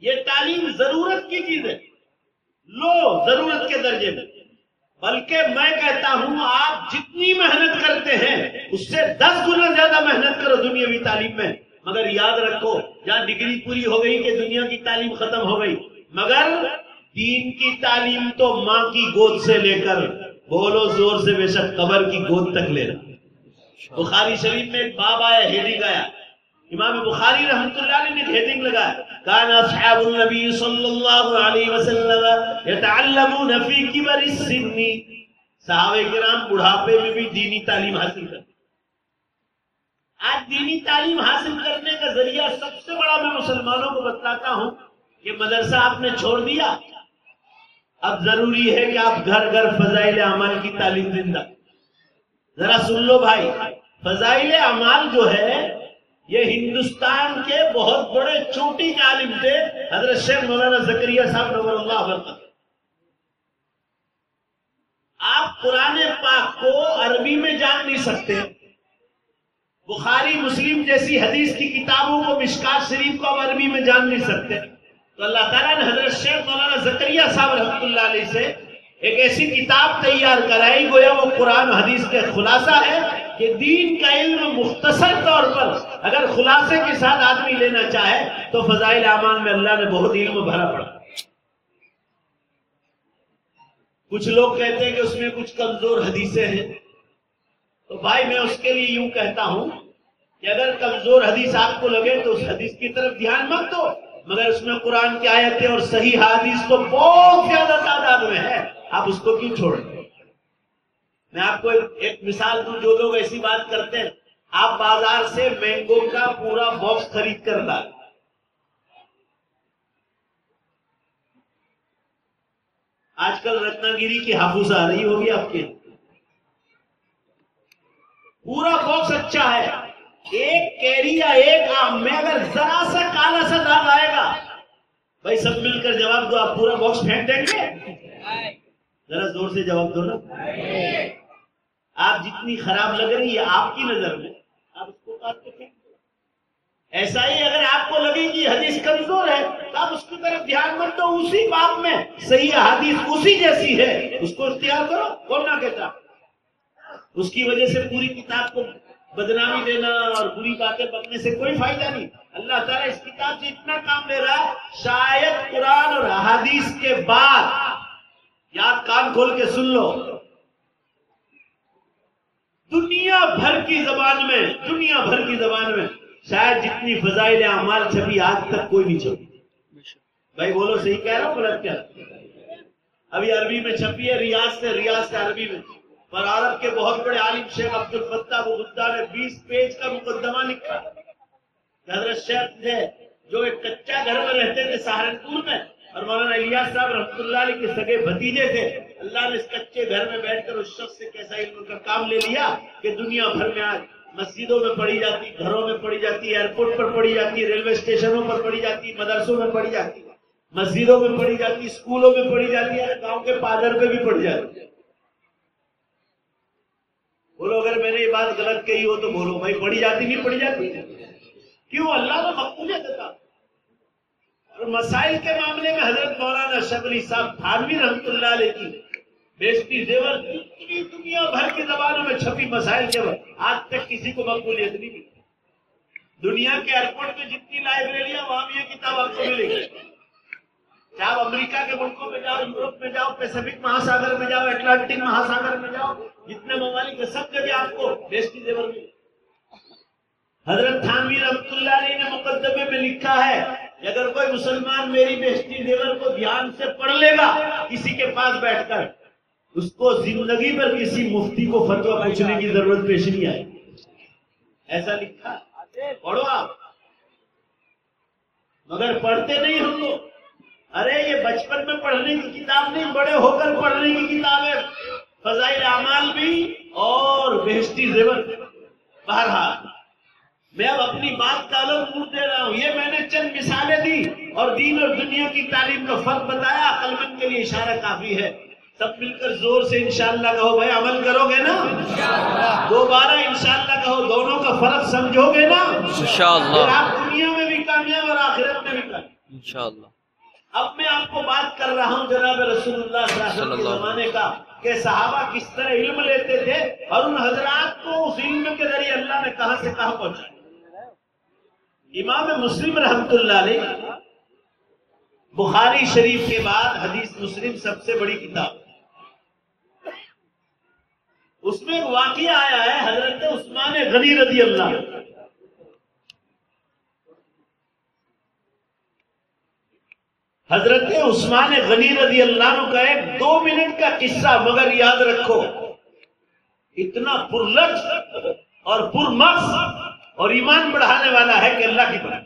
یہ تعلیم ضرورت کی چیز ہے، لو ضرورت کے درجے میں. بلکہ میں کہتا ہوں آپ جتنی محنت کرتے ہیں اس سے 10 گنا زیادہ محنت کرو دنیاوی تعلیم میں. مگر یاد رکھو جہاں ڈگری پوری ہو گئی کہ دنیا کی تعلیم ختم ہو گئی، مگر دین کی تعلیم تو ماں کی گود سے لے کر، بولو زور سے، بے شک قبر کی گود تک لے رہا. بخاری شریف میں ایک باب آیا، ہیڈنگ آیا، امام بخاری رحمۃ اللہ علیہ نے ہیڈنگ لگایا، کان اصحاب النبی صلی اللہ علیہ وسلم یتعلمون فی کبر السن. صحابہ کرام بڑھاپے میں بھی دینی تعلیم حاصل کرتے. آج دینی تعلیم حاصل کرنے کا ذریعہ سب سے بڑا میں مسلمانوں کو بتلاتا ہوں کہ مدرسہ آپ نے چھوڑ دیا، اب ضروری ہے کہ آپ گھر گھر فضائل اعمال کی تعلیم زندہ. ذرا سن لو بھائی، فضائل اعمال جو ہے یہ ہندوستان کے بہت بڑے چوٹی کے عالم تھے حضرت شیخ مولانا زکریا صاحب نور اللہ برکاتہ. آپ قرآن پاک کو عربی میں جان نہیں سکتے، بخاری مسلم جیسی حدیث کی کتابوں کو، مشکات شریف کو آپ عربی میں جان نہیں سکتے، تو اللہ تعالیٰ نے حضرت شیخ مولانا زکریا صاحب رحمۃ اللہ علیہ سے ایک ایسی کتاب تیار کرائی، گویا وہ قرآن حدیث کا خلاصہ ہے کہ دین کا علم مختصر طور پر اگر خلاصے کے ساتھ آدمی لینا چاہے تو فضائل اعمال میں اللہ نے بہت علم بھرا پڑا. کچھ لوگ کہتے ہیں کہ اس میں کچھ کمزور حدیثیں ہیں، تو بھائی میں اس کے لیے یوں کہتا ہوں کہ اگر کمزور حدیث آپ کو لگے تو اس حدیث کی طرف دھیان مت دو، مگر اس میں قرآن کی آیتیں اور صحیح حدیث تو بہت زیادہ تعداد میں ہے، آپ اس کو کیوں چھوڑ دیں؟ میں آپ کو ایک مثال دوں، جو لوگ ایسی بات کرتے ہیں، آپ بازار سے مینگو کا پورا باکس خرید کر لائیں، آج کل رتنا گیری کی ہاپوس آ رہی ہوگی آپ کے، پورا باکس اچھا ہے، ایک کیری یا ایک آم میں اگر ذرا سا کالا سا داغ آئے گا، بھائی سب مل کر جواب دو، آپ پورا باکس پھینک دیں گے؟ ذرا زور سے جواب دو نا. آپ جتنی خراب لگ رہی ہے آپ کی نظر میں، آپ اس کو کاٹ کے پھینک دو. ایسا ہی اگر آپ کو لگے کہ حدیث کمزور ہے تو آپ اس کی طرف دھیان مت دو، اسی باب میں صحیح حدیث اسی جیسی ہے، اس کو اختیار کرو، کون نہ کہتا. اس کی وجہ سے پوری کتاب کو بدنامی دینا اور بری باتیں بکنے سے کوئی فائدہ نہیں. اللہ تعالیٰ اس کتاب سے اتنا کام لے رہا ہے، شاید قرآن اور احادیث کے بعد، یاد کان کھول کے سن لو، دنیا بھر کی زبان میں شاید جتنی فضائل اعمال چھپی آج تک کوئی نہیں چھپی. بھائی بولو صحیح کہہ رہا ہوں غلط کیا؟ ابھی عربی میں چھپی ہے، ریاض سے عربی میں، اور عرب کے بہت بڑے عالم شیخ عبد الفتاح ابو غدہ نے 20 پیج کا مقدمہ لکھا. حضرت شیخ تھے جو ایک کچا گھر میں رہتے تھے سہارنپور میں، اور مولانا الیاس صاحب رحمۃ اللہ علیہ کے سگے بھتیجے تھے. اللہ نے اس کچے گھر میں بیٹھ کر اس شخص سے کیسا علم کا کام لے لیا کہ دنیا بھر میں آج مسجدوں میں پڑھی جاتی، گھروں میں پڑھی جاتی، ایئرپورٹ پر پڑھی جاتی، ریلوے اسٹیشنوں پر پڑھی جاتی، مدرسوں میں پڑھی جاتی، مسجدوں میں پڑھی جاتی، اسکولوں میں پڑھی جاتی ہے، گاؤں کے پادر پہ بھی پڑھی جاتی ہے. بولو اگر میں نے یہ بات غلط کہی ہو تو بولو بھائی، پڑھی جاتی نہیں پڑھی جاتی؟ کیوں؟ اللہ کا مقبولیت دیتا. اور مسائل کے معاملے میں حضرت مولانا شبلی صاحب تھانوی رحمۃ اللہ علیہ کی بیشتی زیور جتنی دنیا بھر کی زبانوں میں چھپی مسائل کے وقت آج تک کسی کو مقبولیت نہیں ملی. دنیا کے ایئرپورٹ میں جتنی لائبریریاں، وہاں بھی یہ کتاب آپ کو ملے گی. چاہے آپ امریکہ کے ملکوں میں جاؤ، یورپ میں جاؤ، پیسفک مہاساگر میں جاؤ، اٹلانٹک مہاساگر میں جاؤ، جتنے ممالک ہیں سب جگہ آپ کو بیشتی زیور ملے. حضرت تھانوی رحمۃ اللہ علیہ نے مقدمے میں لکھا ہے کہ اگر کوئی مسلمان میری بیشتی زیور کو دھیان سے پڑھ لے گا کسی کے پاس بیٹھ کر، اس کو زندگی پر کسی مفتی کو فتویٰ پوچھنے کی ضرورت پیش نہیں آئی. ایسا لکھا. پڑھو آپ، مگر پڑھتے نہیں ہم لوگ. ارے یہ بچپن میں پڑھنے کی کتاب نہیں، بڑے ہو کر پڑھنے کی کتاب ہے. فضائل اعمال بھی اور بہشتی زیور. بہرحال میں اب اپنی بات کا الگ موڑ دے رہا ہوں. یہ میں نے چند مثالیں دی اور دین اور دنیا کی تعلیم کا فرق بتایا. عقل مند کے لیے اشارہ کافی ہے. سب مل کر زور سے انشاءاللہ کہو بھائی، عمل کرو گے نا؟ دوبارہ انشاءاللہ کہو. دونوں کا فرق سمجھو گے نا؟ انشاءاللہ. آپ دنیا میں بھی کامیاب اور آخرت میں بھی کامیاب انشاءاللہ. اب میں آپ کو بات کر رہا ہوں جناب رسول اللہ صلی اللہ علیہ وسلم کے زمانے کا، کہ صحابہ کس طرح علم لیتے تھے اور ان حضرات کو اس علم کے ذریعے اللہ نے کہاں سے کہاں پہنچایا. امام مسلم رحمۃ اللہ علیہ، بخاری شریف کے بعد حدیث مسلم سب سے بڑی کتاب. اس میں ایک واقعہ آیا ہے حضرت عثمان غنی رضی اللہ. حضرت عثمان غنی رضی اللہ عنہ کا ایک 2 منٹ کا قصہ، مگر یاد رکھو اتنا پرلطف اور پرمغز اور ایمان بڑھانے والا ہے کہ اللہ کی بات.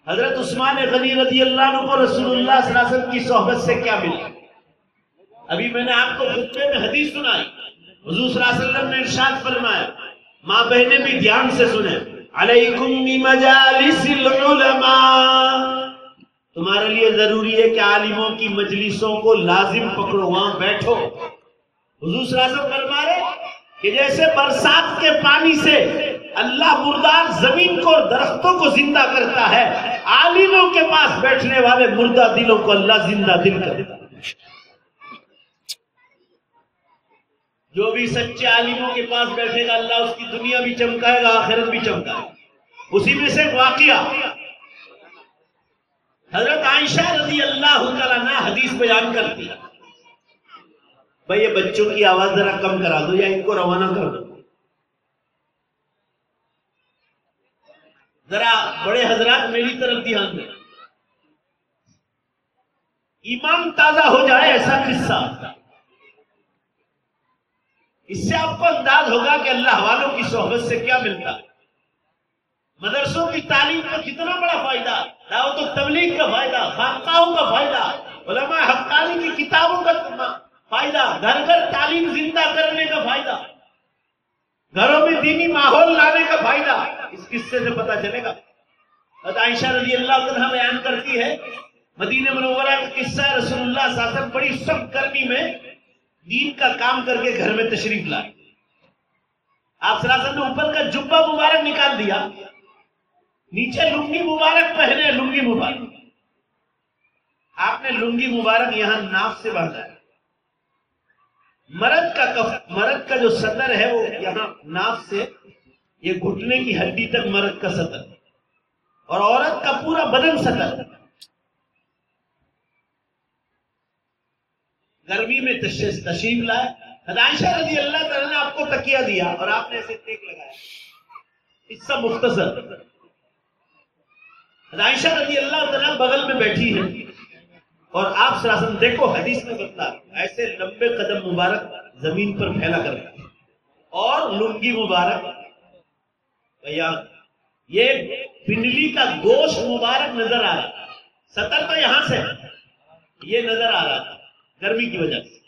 حضرت عثمان غنی رضی اللہ عنہ کو رسول اللہ صلی اللہ علیہ وسلم کی صحبت سے کیا ملا؟ ابھی میں نے آپ کو خطبے میں حدیث سنائی. حضور صلی اللہ علیہ وسلم نے ارشاد فرمایا، ماں بہنیں بھی دھیان سے سنیں، علیکم بمجالس العلماء، تمہارے لیے ضروری ہے کہ عالموں کی مجلسوں کو لازم پکڑو، وہاں بیٹھو. حضور صلی اللہ علیہ وسلم فرما رہے کہ جیسے برسات کے پانی سے اللہ مردار زمین کو اور درختوں کو زندہ کرتا ہے، عالموں کے پاس بیٹھنے والے مردہ دلوں کو اللہ زندہ دل کرتا ہے. جو بھی سچے عالموں کے پاس بیٹھے گا اللہ اس کی دنیا بھی چمکائے گا، آخرت بھی چمکائے گا. اسی میں سے ایک واقعہ، حضرت عائشہ رضی اللہ تعالیٰ عنہ حدیث بیان کرتی، بھائی یہ بچوں کی آواز ذرا کم کرا دو یا ان کو روانہ کر دو. ذرا بڑے حضرات میری طرف دھیان دیں، ایمان تازہ ہو جائے ایسا قصہ. اس سے آپ کو انداز ہوگا کہ اللہ والوں کی صحبت سے کیا ملتا ہے. مدرسوں کی تعلیم کا کتنا بڑا فائدہ، دعوت و تبلیغ کا فائدہ، خانقاہوں کا فائدہ، علماء حقانی کی کتابوں کا فائدہ، گھر گھر تعلیم زندہ کرنے کا فائدہ، گھروں میں دینی ماحول لانے کا فائدہ. اس قصے سے پتہ چلے گا. حضرت عائشہ رضی اللہ عنہا بیان کرتی ہے، مدینہ منورہ کا قصہ ہے. رسول اللہ صلی اللہ علیہ وسلم بڑی سخت گرمی میں دین کا کام کر کے گھر میں تشریف لائے. آپ صلی اللہ علیہ وسلم نے اوپر کا جبہ مبارک نکال دیا، نیچے لنگی مبارک پہنے. لنگی مبارک آپ نے لنگی مبارک یہاں ناف سے باندھا ہے. مرد کا جو سطر ہے وہ یہاں ناف سے یہ گھٹنے کی ہڈی تک مرد کا سطر، اور عورت کا پورا بدن سطر. گرمی میں تشریف لائے. عائشہ رضی اللہ تعالیٰ نے آپ کو تکیہ دیا اور آپ نے ایسے ٹیک لگایا. اس سے مختصر عائشہ رضی اللہ تعالیٰ بغل میں بیٹھی ہیں اور آپ صلی اللہ علیہ وسلم دیکھو حدیث میں بتلا ایسے لمبے قدم مبارک زمین پر پھیلا کر اور لنگی مبارک بیان. یہ پنڈلی کا گوشت مبارک نظر آ رہا، سطر تو یہاں سے یہ نظر آ رہا تھا گرمی کی وجہ سے.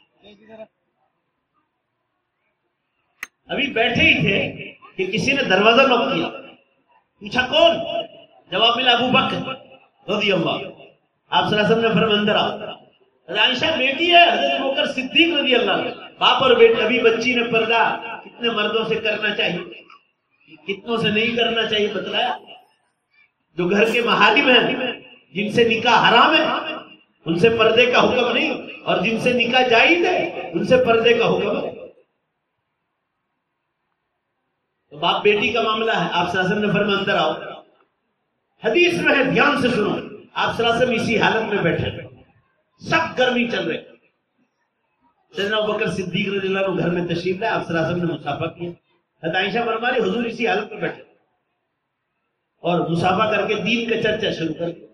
ابھی بیٹھے ہی تھے کہ کسی نے دروازہ نوک کیا. پوچھا کون؟ جواب ملا ابو بکر رضی اللہ. آپ صلی اللہ علیہ وسلم نے فرمایا اندر آؤ. عائشہ بیٹی ہے حضرت ابوبکر صدیق رضی اللہ عنہ. باپ اور بیٹی. ابھی بچی نے پردہ کتنے مردوں سے کرنا چاہیے کتنوں سے نہیں کرنا چاہیے بتلایا. جو گھر کے محارم ہیں جن سے نکاح حرام ہے ان سے پردے کا حکم نہیں، اور جن سے نکاح جائز ہے ان سے پردے کا حکم ہے. تو باپ بیٹی کا معاملہ ہے. آپ صلی اللہ علیہ وسلم نے فرمایا اندر آؤ. حدیث میں ہے، دھیان سے سنو. آپ صلی اللہ علیہ وسلم اسی حالت میں بیٹھے، سخت گرمی چل رہی. سیدنا ابوبکر صدیق رضی اللہ عنہ گھر میں تشریف لائے. آپ صلی اللہ علیہ وسلم نے مصافحہ کیا. حضرت عائشہ فرما رہی حضور اسی حالت میں بیٹھے اور مصافحہ کر کے دین کا چرچا شروع کر دیا.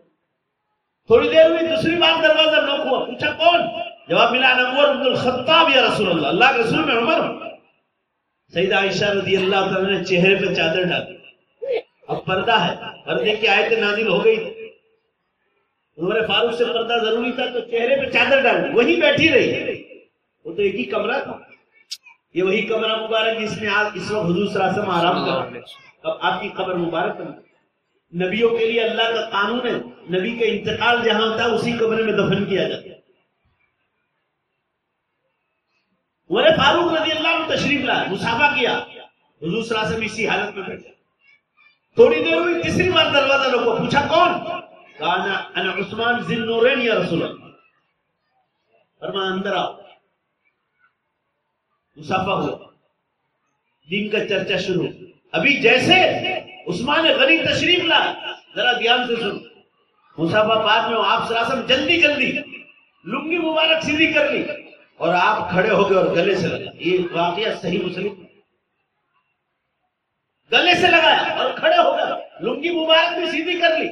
تھوڑی دیر ہوئی دوسری بار دروازہ نوک ہوا. پوچھا کون؟ جواب ملا انا عمر بن الخطاب یا رسول اللہ، اللہ کے رسول میں عمر ہوں۔ سیدہ عائشہ رضی اللہ تعالیٰ نے چہرے پہ چادر ڈالی، اب پردہ ہے، پردے کی آیت نازل ہو گئی، عمر فاروق سے پردہ ضروری تھا تو چہرے پہ چادر ڈالی، وہی بیٹھی رہی، وہ تو ایک ہی کمرہ تھا، یہ وہی کمرہ مبارک جس میں آج اس وقت حضور صلی اللہ علیہ وسلم آرام کر رہے ہیں، اب آپ کی قبر مبارک ہے۔ نبیوں کے لیے اللہ کا قانون ہے، نبی کا انتقال جہاں ہوتا ہے اسی کمرے میں دفن کیا جاتا ہے۔ عمر فاروق رضی اللہ عنہ تشریف لائے، مصافحہ کیا، حضور صلی اللہ علیہ وسلم اسی حالت میں بیٹھے، تھوڑی دیر ہوئی، تیسری بار دروازہ روکا، پوچھا کون؟ کہا انا عثمان ذی النورین یا رسول اللہ، فرمایا اندر آؤ، مصافحہ ہوا، دین کا چرچا شروع۔ ابھی جیسے عثمان غنی تشریف لائے، ذرا دھیان سے سن، مصافحہ بعد میں آپ صلی اللہ علیہ وسلم جلدی جلدی لنگی مبارک سیدھی کر لی اور آپ کھڑے ہو گئے اور گلے سے لگا، یہ واقعہ صحیح مسلم، گلے سے لگایا اور کھڑے ہو گئے، لنگی مبارک بھی سیدھی کر لی،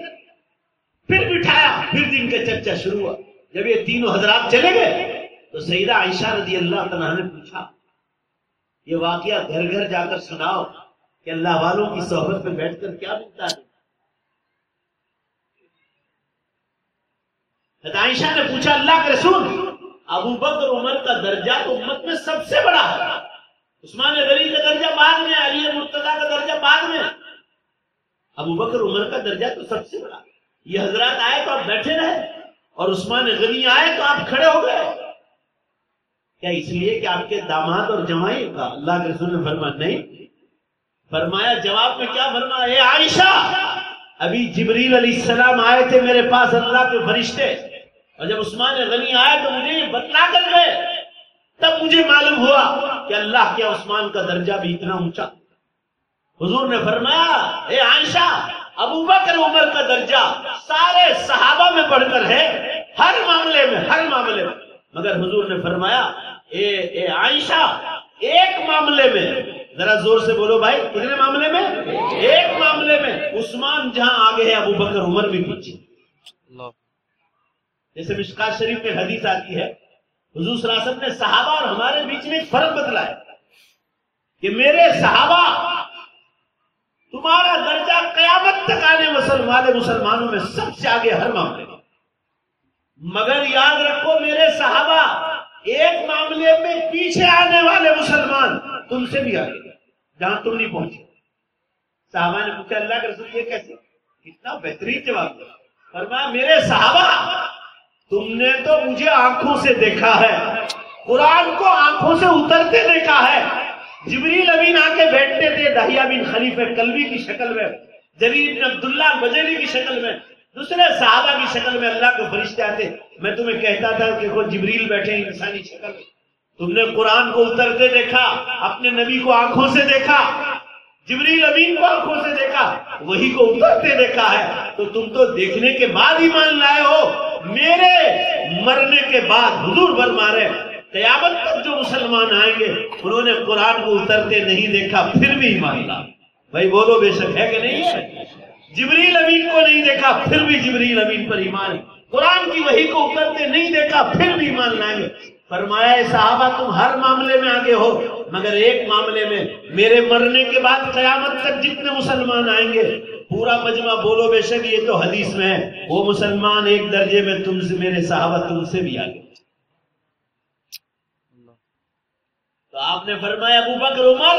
پھر بٹھایا، پھر دین کا چرچا شروع ہوا۔ جب یہ تینوں حضرات چلے گئے تو سیدہ عائشہ رضی اللہ عنہا نے پوچھا یہ واقعہ گھر گھر جا کر سناؤ کہ اللہ والوں کی صحبت میں بیٹھ کر کیا ملتا ہے۔ عائشہ نے پوچھا اللہ کے رسول، ابو بکر عمر کا درجہ تو امت میں سب سے بڑا ہے، عثمان غنی کا درجہ بعد میں، علی مرتضیٰ کا درجہ بعد میں، ابو بکر عمر کا درجہ تو سب سے بڑا۔ یہ حضرات آئے تو آپ بیٹھے رہے اور عثمان غنی آئے تو آپ کھڑے ہو گئے، کیا اس لیے کہ آپ کے داماد اور جمائی کا؟ اللہ کے رسول نے فرمایا نہیں، فرمایا جواب میں کیا فرمایا؟ اے عائشہ، ابھی جبریل علیہ السلام آئے تھے میرے پاس، اللہ کے فرشتے، اور جب عثمان غنی آئے تو مجھے بتلا کر گئے، تب مجھے معلوم ہوا کہ اللہ کے عثمان کا درجہ بھی اتنا اونچا۔ حضور نے فرمایا اے عائشہ، ابو بکر عمر کا درجہ سارے صحابہ میں بڑھ کر ہے، ہر معاملے میں، ہر معاملے میں، مگر حضور نے فرمایا اے عائشہ، ایک معاملے میں، ذرا زور سے بولو بھائی، کتنے معاملے میں؟ ایک معاملے میں عثمان جہاں آگے ہے ابو بکر عمر بھی پیچھے۔ جیسے مشکات شریف میں حدیث آتی ہے، حضور صلی اللہ علیہ وسلم نے صحابہ اور ہمارے بیچ میں ایک فرق بتلایا کہ میرے صحابہ تمہارا درجہ قیامت تک آنے والے مسلمانوں میں سب سے آگے ہر معاملے میں، مگر یاد رکھو میرے صحابہ ایک معاملے میں پیچھے آنے والے مسلمان تم سے بھی آگے، جہاں تم نہیں پہنچے۔ صحابہ نے پوچھا اللہ کے رسول یہ کیسے؟ کتنا بہترین جواب دیا، فرمایا میرے صحابہ تم نے تو مجھے آنکھوں سے دیکھا ہے، قرآن کو آنکھوں سے اترتے دیکھا ہے، جبریل امین آ کے بیٹھتے تھے دہیہ بن خلیفہ کلبی کی شکل میں، جریر بن عبداللہ بجلی کی شکل میں، دوسرے صحابہ کی شکل میں اللہ کے فرشتے آتے، میں تمہیں کہتا تھا کہ وہ جبریل بیٹھے انسانی شکل میں، تم نے قرآن کو اترتے دیکھا، اپنے نبی کو آنکھوں سے دیکھا، جبریل امین کو آنکھوں سے دیکھا، وہی کو اترتے دیکھا ہے، تو تم تو دیکھنے کے بعد ایمان لائے ہو، میرے مرنے کے بعد حضور فرما رہے قیامت تک جو مسلمان آئیں گے انہوں نے قرآن کو اترتے نہیں دیکھا پھر بھی ایمان لا۔ بھائی بولو بے شک ہے کہ نہیں ہے؟ جبریل امین کو نہیں دیکھا پھر بھی جبریل امین پر ایمان، قرآن کی وحی کو اترتے نہیں دیکھا پھر بھی ایمان لائیں گے۔ فرمایا اے صحابہ تم ہر معاملے میں آگے ہو، مگر ایک معاملے میں میرے مرنے کے بعد قیامت تک جتنے مسلمان آئیں گے پورا مجمع بولو بے شک یہ تو حدیث میں ہے، وہ مسلمان ایک درجے میں تم سے، میرے صحابہ تم سے بھی آگے۔ تو آپ نے فرمایا ابو بکر عمر،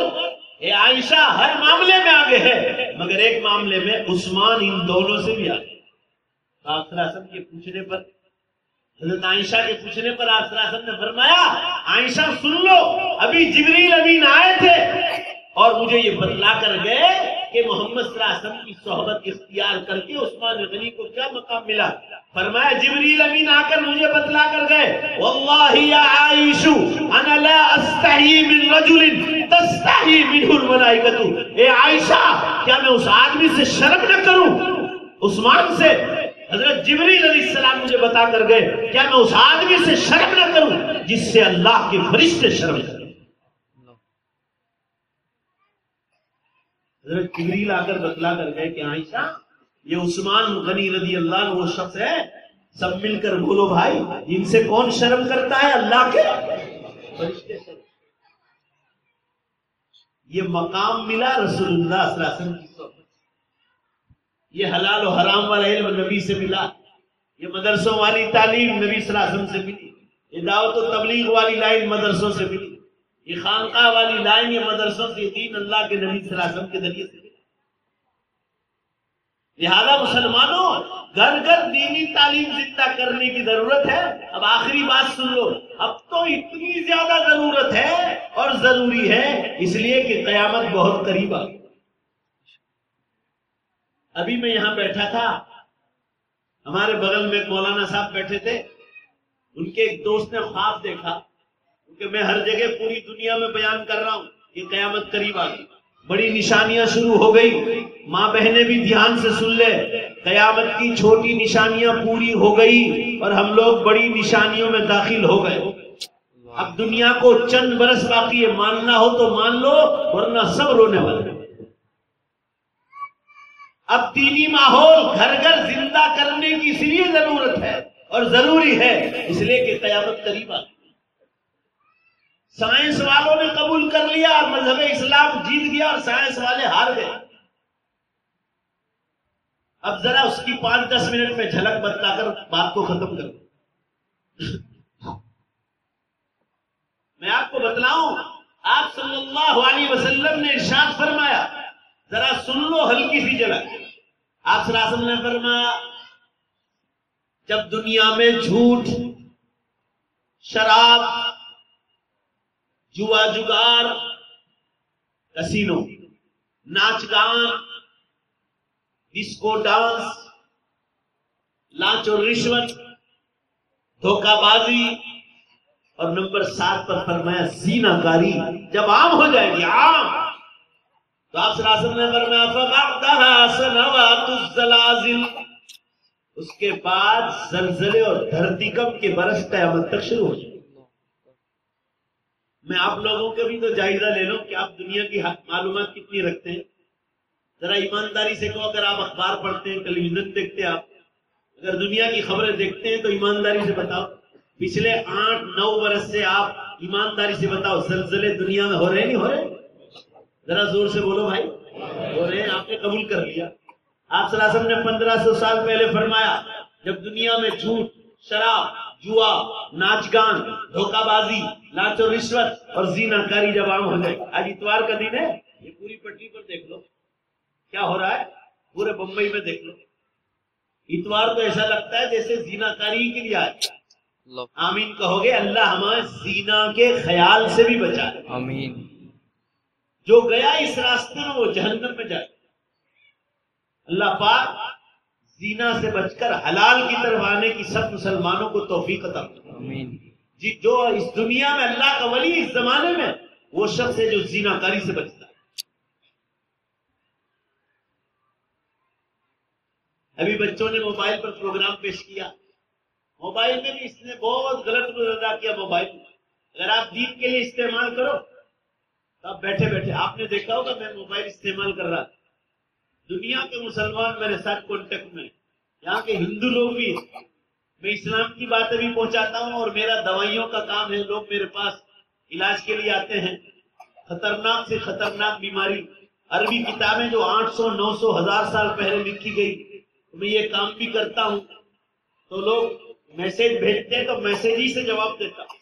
اے عائشہ ہر معاملے میں آگے ہے، مگر ایک معاملے میں عثمان ان دونوں سے بھی آگے۔ آپ صلی اللہ علیہ وسلم کے پوچھنے پر، حضرت عائشہ کے پوچھنے پر آپ صلی اللہ علیہ وسلم نے فرمایا عائشہ سن لو، ابھی جبریل امین آئے تھے اور مجھے یہ بتلا کر گئے کہ محمد صلی اللہ علیہ وسلم کی صحبت اختیار کر کے عثمان غنی کو کیا مقام ملا۔ فرمایا جبریل امین آ کر مجھے بتلا کر گئے واللہ یا عائشہ انا لا استحی من رجل تستحی منہ الملائکۃ، اے عائشہ کیا میں اس آدمی سے شرم نہ کروں، عثمان سے؟ حضرت جبریل علیہ السلام مجھے بتا کر گئے کیا میں اس آدمی سے شرم نہ کروں جس سے اللہ کے فرشتے شرم کریں۔ حضرت جبریل آ کر بتلا کر گئے کہ عائشہ یہ عثمان غنی رضی اللہ عنہ وہ شخص ہے سب مل کر بولو بھائی، ان سے کون شرم کرتا ہے؟ اللہ کے فرشتے سے۔ یہ مقام ملا رسول اللہ صلی اللہ علیہ وسلم کی صحبت، یہ حلال و حرام والا علم نبی سے ملا، یہ مدرسوں والی تعلیم نبی صلی اللہ علیہ وسلم سے ملی، یہ دعوت و تبلیغ والی لائن مدرسوں سے ملی، یہ خانقاہ والی لائن یہ مدرسوں سے، یہ دین اللہ کے نبی صلی اللہ علیہ وسلم کے ذریعے سے ملی۔ لہذا مسلمانوں، گھر گھر دینی تعلیم زندہ کرنے کی ضرورت ہے۔ اب آخری بات سن لو، اب تو اتنی زیادہ ضرورت ہے اور ضروری ہے، اس لیے کہ قیامت بہت قریب آ گئی۔ ابھی میں یہاں بیٹھا تھا، ہمارے بغل میں مولانا صاحب بیٹھے تھے، ان کے ایک دوست نے خواب دیکھا، کیونکہ میں ہر جگہ پوری دنیا میں بیان کر رہا ہوں کہ قیامت قریب آ گئی، بڑی نشانیاں شروع ہو گئی۔ ماں بہنیں بھی دھیان سے سن لے، قیامت کی چھوٹی نشانیاں پوری ہو گئی اور ہم لوگ بڑی نشانیوں میں داخل ہو گئے۔ اب دنیا کو چند برس باقی ہے، ماننا ہو تو مان لو ورنہ سب رونے والے۔ اب دینی ماحول گھر گھر زندہ کرنے کی اس لیے ضرورت ہے اور ضروری ہے، اس لیے کہ قیامت قریب آ گئی۔ سائنس والوں نے قبول کر لیا اور مذہب اسلام جیت گیا اور سائنس والے ہار گئے۔ اب ذرا اس کی 5-10 منٹ میں جھلک بتلا کر بات کو ختم کر دوں۔ میں آپ کو بتلاؤں، آپ صلی اللہ علیہ وسلم نے ارشاد فرمایا، ذرا سن لو ہلکی سی جھلک۔ آپ صلی اللہ علیہ وسلم نے فرمایا، جب دنیا میں جھوٹ، شراب، جوا جگار، کسینو، ناچ گان، ڈسکو ڈانس، لانچ اور رشوت، دھوکہ بازی، اور نمبر 7 پر فرمایا زنا کاری جب عام ہو جائے گی، عام، تو آپ صلی اللہ علیہ وسلم نے فرمایا فَبَعْدَهَا سَنَوَاتُ الزَّلَازِلِ، اس کے بعد زلزلے اور دھرتی کمب کے برس قیامت تک شروع ہو جائے۔ میں آپ لوگوں کا بھی تو جائزہ لے لوں کہ آپ دنیا کی معلومات کتنی رکھتے ہیں۔ ذرا ایمانداری سے کہو، اگر آپ اخبار پڑھتے ہیں، ٹیلی ویژن دیکھتے ہیں، آپ اگر دنیا کی خبریں دیکھتے ہیں تو ایمانداری سے بتاؤ، پچھلے 8-9 برس سے آپ ایمانداری سے بتاؤ زلزلے دنیا میں ہو رہے نہیں ہو رہے؟ ذرا زور سے بولو بھائی، ہو رہے ہیں، آپ نے قبول کر لیا۔ آپ صلی اللہ علیہ وسلم نے 1500 سال پہلے فرمایا، جب دنیا میں جھوٹ، شراب، جوا، ناچ گان، دھوکہ بازی، لانچ اور رشوت اور زنا کاری جب عام ہو جائے۔ آج اتوار کا دن ہے، یہ پوری پٹری پر دیکھ لو کیا ہو رہا ہے، پورے بمبئی میں دیکھ لو، اتوار تو ایسا لگتا ہے جیسے زنا کاری کے لیے آئے۔ آمین کہو گے؟ اللہ ہمیں زنا کے خیال سے بھی بچائے، آمین۔ جو گیا اس راستے میں وہ جہنم میں جائے۔ اللہ پاک زنا سے بچ کر حلال کی طرف آنے کی سب مسلمانوں کو توفیق عطا فرمائے۔ آمین۔ جی، جو اس دنیا میں اللہ کا ولی اس زمانے میں وہ شخص ہے جو زنا کاری سے بچتا ہے۔ ابھی بچوں نے موبائل پر پروگرام پیش کیا، موبائل میں بھی اس نے بہت غلط رول ادا کیا۔ موبائل اگر آپ دین کے لیے استعمال کرو تو آپ بیٹھے بیٹھے، آپ نے دیکھا ہوگا میں موبائل استعمال کر رہا تھا، دنیا کے مسلمان میرے ساتھ کانٹیکٹ میں، یہاں کے ہندو لوگ بھی، میں اسلام کی باتیں بھی پہنچاتا ہوں اور میرا دوائیوں کا کام ہے، لوگ میرے پاس علاج کے لیے آتے ہیں، خطرناک سے خطرناک بیماری، عربی کتابیں جو 800 900 1000 سال پہلے لکھی گئی، میں یہ کام بھی کرتا ہوں، تو لوگ میسج بھیجتے ہیں تو میسج ہی سے جواب دیتا ہوں۔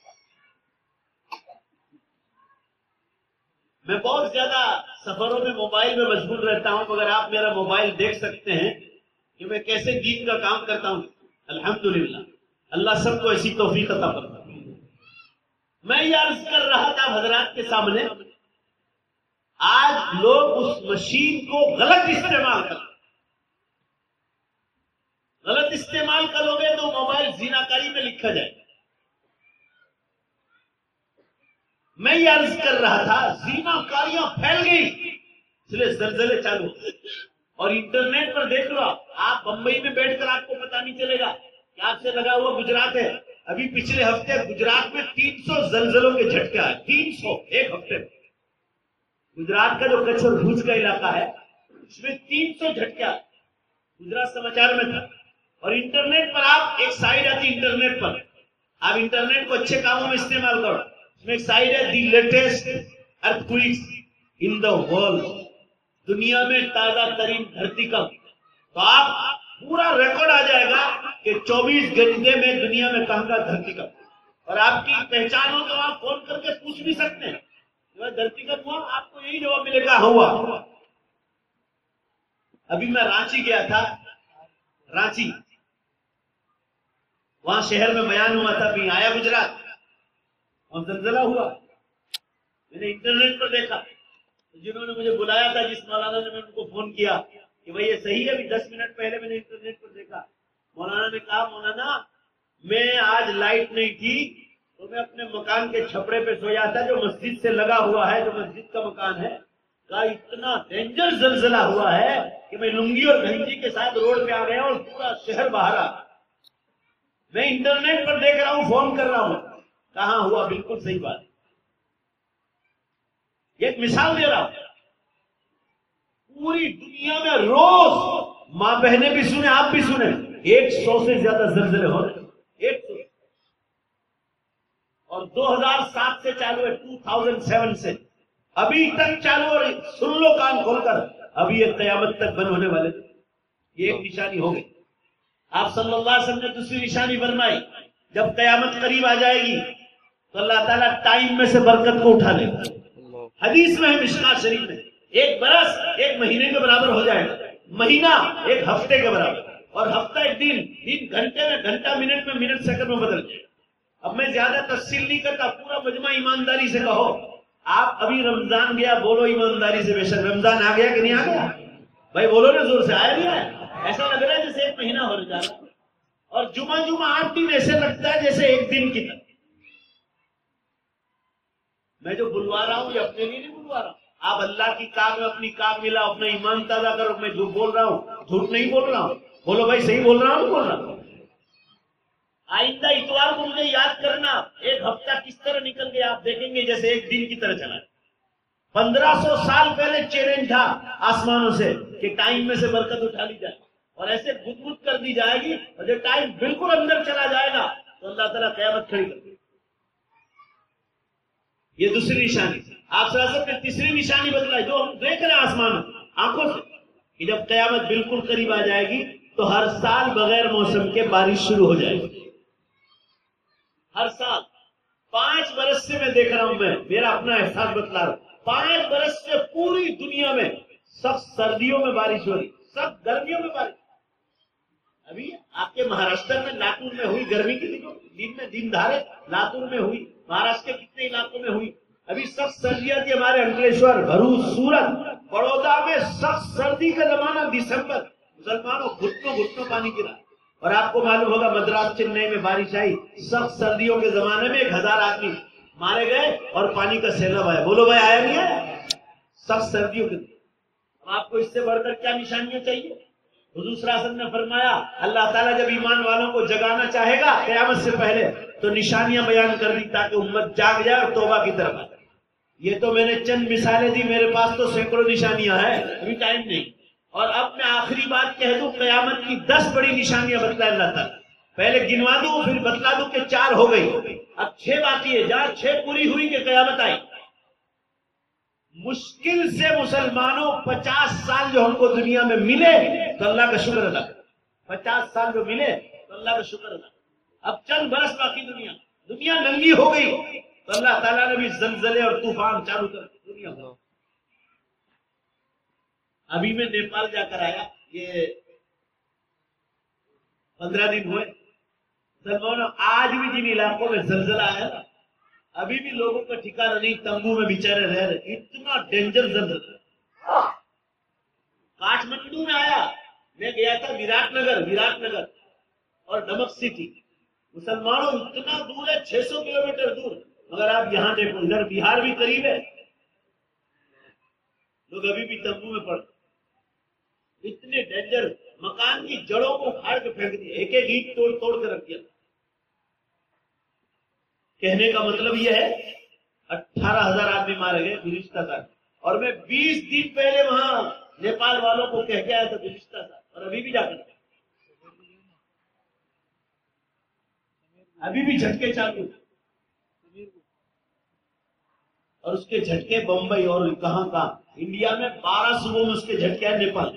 میں بہت زیادہ سفروں میں موبائل میں مشغول رہتا ہوں، مگر آپ میرا موبائل دیکھ سکتے ہیں کہ میں کیسے دین کا کام کرتا ہوں۔ الحمدللہ، اللہ سب کو ایسی توفیق عطا فرمائے۔ میں یہ عرض کر رہا تھا حضرات کے سامنے، آج لوگ اس مشین کو غلط استعمال کرتے، غلط استعمال کرو گے تو موبائل زنا کاری میں لکھا جائے گا۔ میں یہ عرض کر رہا تھا زنا کاریاں پھیل گئی، اس لیے زلزلے چالو، اور انٹرنیٹ پر دیکھ لو آپ بمبئی میں بیٹھ کر آپ کو پتہ نہیں چلے گا کہ آپ سے لگا ہوا گجرات ہے۔ ابھی پچھلے ہفتے گجرات میں 300 زلزلوں کے جھٹکے آئے، 300 ایک ہفتے میں۔ گجرات کا جو کچھ اور بھوج کا علاقہ ہے اس میں 300 جھٹکے آئے، گجرات سماچار میں تھا۔ اور انٹرنیٹ پر آپ ایک سائٹ آتی ہے، انٹرنیٹ پر آپ انٹرنیٹ کو اچھے کاموں میں استعمال کرو. اس میں ایک سائٹ ہے the latest ارتھکویکس in the world, دنیا میں تازہ ترین دھرتیکمپ. تو آپ پورا ریکارڈ آ جائے گا کہ 24 گھنٹے میں دنیا میں کہاں کا دھرتیکمپ، اور آپ کی پہچان ہو تو آپ فون کر کے پوچھ بھی سکتے ہیں دھرتیکمپ ہوا، آپ کو یہی جواب ملے گا ہوا. ابھی میں رانچی گیا تھا، رانچی وہاں شہر میں بیان ہوا تھا، بھی آیا گجرات اور زلزلہ ہوا. میں نے انٹرنیٹ پر دیکھا، جنہوں نے مجھے بلایا تھا، جس مولانا نے، میں ان کو فون کیا کہ بھائی یہ صحیح ہے. ابھی 10 منٹ پہلے میں نے انٹرنیٹ پر دیکھا. مولانا نے کہا مولانا میں آج لائٹ نہیں تھی تو میں اپنے مکان کے چھپڑے پہ سویا تھا جو مسجد سے لگا ہوا ہے، جو مسجد کا مکان ہے. کہا اتنا ڈینجر زلزلہ ہوا ہے کہ میں لنگی اور گھنٹی کے ساتھ روڈ پہ آ گیا اور پورا شہر باہر آ. میں انٹرنیٹ پر دیکھ رہا ہوں، فون کر رہا ہوں. کہاں ہوا؟ بالکل صحیح بات. یہ ایک مثال دے رہا ہوں. پوری دنیا میں روز ماں بہنیں بھی سنیں، آپ بھی سنیں، 100 سے زیادہ زلزلے ہو رہے ہیں. 100. اور 2007 سے چالو ہے، 2007 سے ابھی تک چالو. اور سن لو کان کھول کر، ابھی یہ قیامت تک بند ہونے والے. یہ ایک نشانی ہو گئی. آپ صلی اللہ علیہ وسلم نے دوسری نشانی فرمائی، جب قیامت قریب آ جائے گی تو اللہ تعالیٰ ٹائم میں سے برکت کو اٹھا لے گا. حدیث میں ہے مشکات شریف میں، 1 برس 1 مہینے کے برابر ہو جائے گا، مہینہ 1 ہفتے کے برابر، اور ہفتہ 1 دن، دن گھنٹے میں، گھنٹہ منٹ میں، منٹ سیکنڈ میں بدل جائے. اب میں زیادہ تفصیل نہیں کرتا، پورا مجمع ایمانداری سے کہو. آپ ابھی رمضان گیا، بولو ایمانداری سے، بے شک رمضان آ گیا کہ نہیں آ گیا؟ بھائی بولو نا زور سے، آیا نہیں آیا؟ ایسا لگ رہا ہے جیسے 1 مہینہ ہو جا رہا ہے، اور جمعہ 8 دن ایسے لگتا ہے جیسے 1 دن کی طرح. میں جو بلوا رہا ہوں یہ اپنے لیے نہیں بلوا رہا ہوں. آپ اللہ کی کام میں اپنی کام ملا، اپنا ایمان تازہ کرو. میں جو بول رہا ہوں جھوٹ نہیں بول رہا ہوں. بولو بھائی صحیح بول رہا ہوں نہیں بول رہا ہوں. آئندہ اتوار کو مجھے یاد کرنا 1 ہفتہ کس طرح نکل گیا، آپ دیکھیں گے جیسے 1 دن کی طرح چلا. 1500 سال پہلے چیلنج تھا آسمانوں سے کہ ٹائم میں سے برکت اٹھا لی جائے، اور ایسے گد گد کر دی جائے گی، اور جب ٹائم بالکل اندر چلا جائے گا تو اللہ تعالیٰ قیامت کھڑی کر دے. یہ دوسری نشانی. آپ صلی اللہ علیہ وسلم نے تیسری نشانی بتلائی جو ہم دیکھ رہے ہیں آسمان آنکھوں سے، کہ جب قیامت بالکل قریب آ جائے گی تو ہر سال بغیر موسم کے بارش شروع ہو جائے گی. ہر سال 5 برس سے میں دیکھ رہا ہوں، میں میرا اپنا احساس بتلا رہا ہوں. 5 برس سے پوری دنیا میں سب سردیوں میں بارش ہو رہی، سب گرمیوں میں بارش. ابھی آپ کے مہاراشٹر میں لاتور میں ہوئی گرمی کی دن میں، دن دھارے لاتور میں ہوئی، مہاراشٹر کے کتنے علاقوں میں ہوئی. ابھی سخت سردیاں تھی ہمارے انکلیشور، بھروچ، سورت، بڑودا میں سخت سردی کا زمانہ. دسمبر مسلمانوں گھٹنوں پانی گرا. اور آپ کو معلوم ہوگا مدراس چنئی میں بارش آئی، سخت سردیوں کے زمانے میں 1000 آدمی مارے گئے اور پانی کا سیلاب آیا. بولو بھائی آیا نہیں آیا؟ سخت سردیوں کے. آپ کو اس سے بڑھ کر کیا نشانیاں چاہیے؟ حضور صلی اللہ علیہ وسلم نے فرمایا اللہ تعالیٰ جب ایمان والوں کو جگانا چاہے گا قیامت سے پہلے تو نشانیاں بیان کر دی تاکہ امت جاگ جائے اور توبہ کی طرف آئے. یہ تو میں نے چند مثالیں دی، میرے پاس تو سینکڑوں نشانیاں ہیں، ابھی ٹائم نہیں. اور اب میں آخری بات کہہ دوں، قیامت کی 10 بڑی نشانیاں بتلائے اللہ تعالیٰ. پہلے گنوا دوں پھر بتلا دوں کہ 4 ہو گئی، اب 6 باقی ہے. جہاں 6 پوری ہوئی کہ قیامت آئی. مشکل سے مسلمانوں 50 سال جو ہم کو دنیا میں ملے تو اللہ کا شکر ادا کریں. 50 سال جو ملے تو اللہ کا شکر ادا کریں. اب چند برس باقی، دنیا ننگی ہو گئی تو اللہ تعالیٰ نے بھی زلزلے اور طوفان چالو کر دنیا کو. ابھی میں نیپال جا کر آیا، یہ 15 دن ہوئے. مسلمانوں آج بھی جن علاقوں میں زلزلہ آیا نا، ابھی بھی لوگوں کا ٹھکانہ نہیں، تمبو میں بیچارے رہ رہے. اتنا ڈینجر زلزلہ. کاٹھمنڈو میں آیا، میں گیا تھا وراٹ نگر اور نمک سٹی. مسلمانوں اتنا دور ہے، 600 کلومیٹر دور. مگر آپ یہاں دیکھو، ادھر بہار بھی قریب ہے، لوگ ابھی بھی تمبو میں پڑتے. اتنے ڈینجر. مکان کی جڑوں کو اکھاڑ کے پھینک دیا، ایک ایک اینٹ توڑ کے رکھ دیا. کہنے کا مطلب یہ ہے 18,000 آدمی مارے گئے گزشتہ سال. اور میں 20 دن پہلے وہاں نیپال والوں کو کہہ کے آیا تھا گزشتہ سال، اور ابھی بھی جا کر ابھی بھی جھٹکے چالو اور اس کے جھٹکے بمبئی اور کہاں انڈیا میں 12 صوبوں میں اس کے جھٹکے ہیں، نیپال۔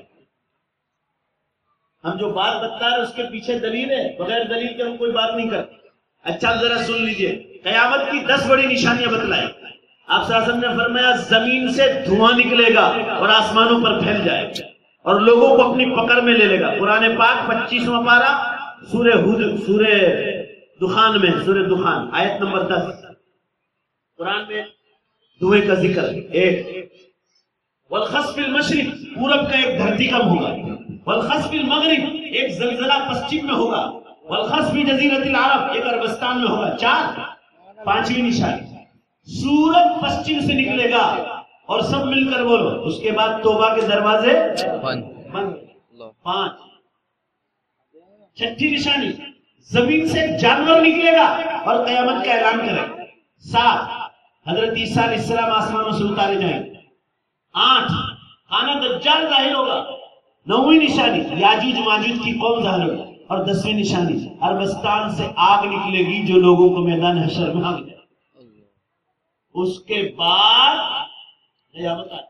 ہم جو بات بتا رہے اس کے پیچھے دلیل ہے، بغیر دلیل کے ہم کوئی بات نہیں کرتے۔ اچھا ذرا سن لیجئے، قیامت کی 10 بڑی نشانیاں بتلائی۔ آپ صلی اللہ علیہ وسلم نے فرمایا زمین سے دھواں نکلے گا اور آسمانوں پر پھیل جائے گا اور لوگوں کو اپنی پکڑ میں لے لے گا۔ قرآن پاک 25واں پارہ سورہ دخان آیت نمبر 10، قرآن میں دھوئے کا ذکر ہے۔ ایک والخسف المشرق، پورب کا ایک دھرتی کم ہوگا، والخسف المغرب، ایک زلزلہ پشچم میں ہوگا، والخسف جزیرۃ العرب، ایک عربستان میں ہوگا۔ 4، 5ویں نشانی سورج پشچم سے نکلے گا اور سب مل کر بولو، اس کے بعد توبہ کے دروازے بند۔ 5، 6ٹھی نشانی زمین سے جانور نکلے گا اور قیامت کا اعلان کرے گا۔ 7، حضرت عیسیٰ علیہ السلام آسمانوں سے اتارے جائیں گے۔ 8، خانہ دجال ظاہر ہوگا۔ 9ویں نشانی یاجوج ماجوج کی قوم ظاہر ہوگی۔ اور 10ویں نشانی عربستان سے آگ نکلے گی جو لوگوں کو میدان حشر میں آگ جائے۔ اس کے بعد قیامت آئے،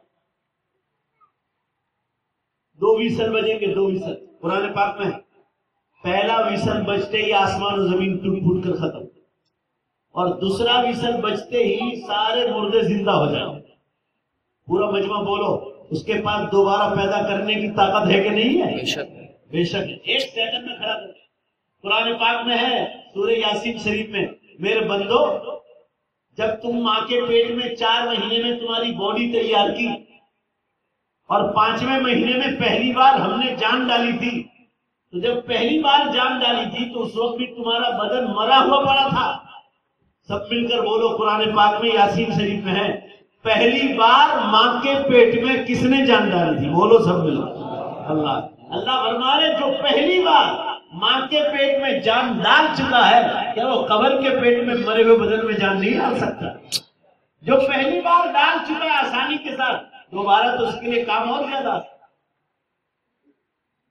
2 ویسل بجیں گے، 2 ویسل قرآن پاک میں ہے۔ پہلا ویسل بجتے ہی آسمان و زمین ٹوٹ پھوٹ کر ختم، اور دوسرا ویسل بجتے ہی سارے مردے زندہ ہو جائیں۔ پورا مجمع بولو، اس کے پاس دوبارہ پیدا کرنے کی طاقت ہے کہ نہیں ہے؟ بے شک ہے، 1 سیکنڈ میں کھڑا کر۔ قرآن پاک میں ہے سورہ یاسین شریف میں، میرے بندو جب تم ماں کے پیٹ میں 4 مہینے میں تمہاری باڈی تیار کی اور 5ویں مہینے میں پہلی بار ہم نے جان ڈالی تھی، تو جب پہلی بار جان ڈالی تھی تو اس وقت بھی تمہارا بدن مرا ہوا پڑا تھا۔ سب مل کر بولو، قرآن پاک میں یاسین شریف میں ہے پہلی بار ماں کے پیٹ میں کس نے جان ڈالی تھی؟ بولو سب مل کر۔ اللہ فرما رہے جو پہلی بار ماں کے پیٹ میں جان ڈال چکا ہے، کیا وہ قبر کے پیٹ میں مرے ہوئے بدن میں جان نہیں ڈال سکتا؟ جو پہلی بار ڈال چکا ہے آسانی کے ساتھ، دوبارہ تو اس کے لیے کام اور زیادہ۔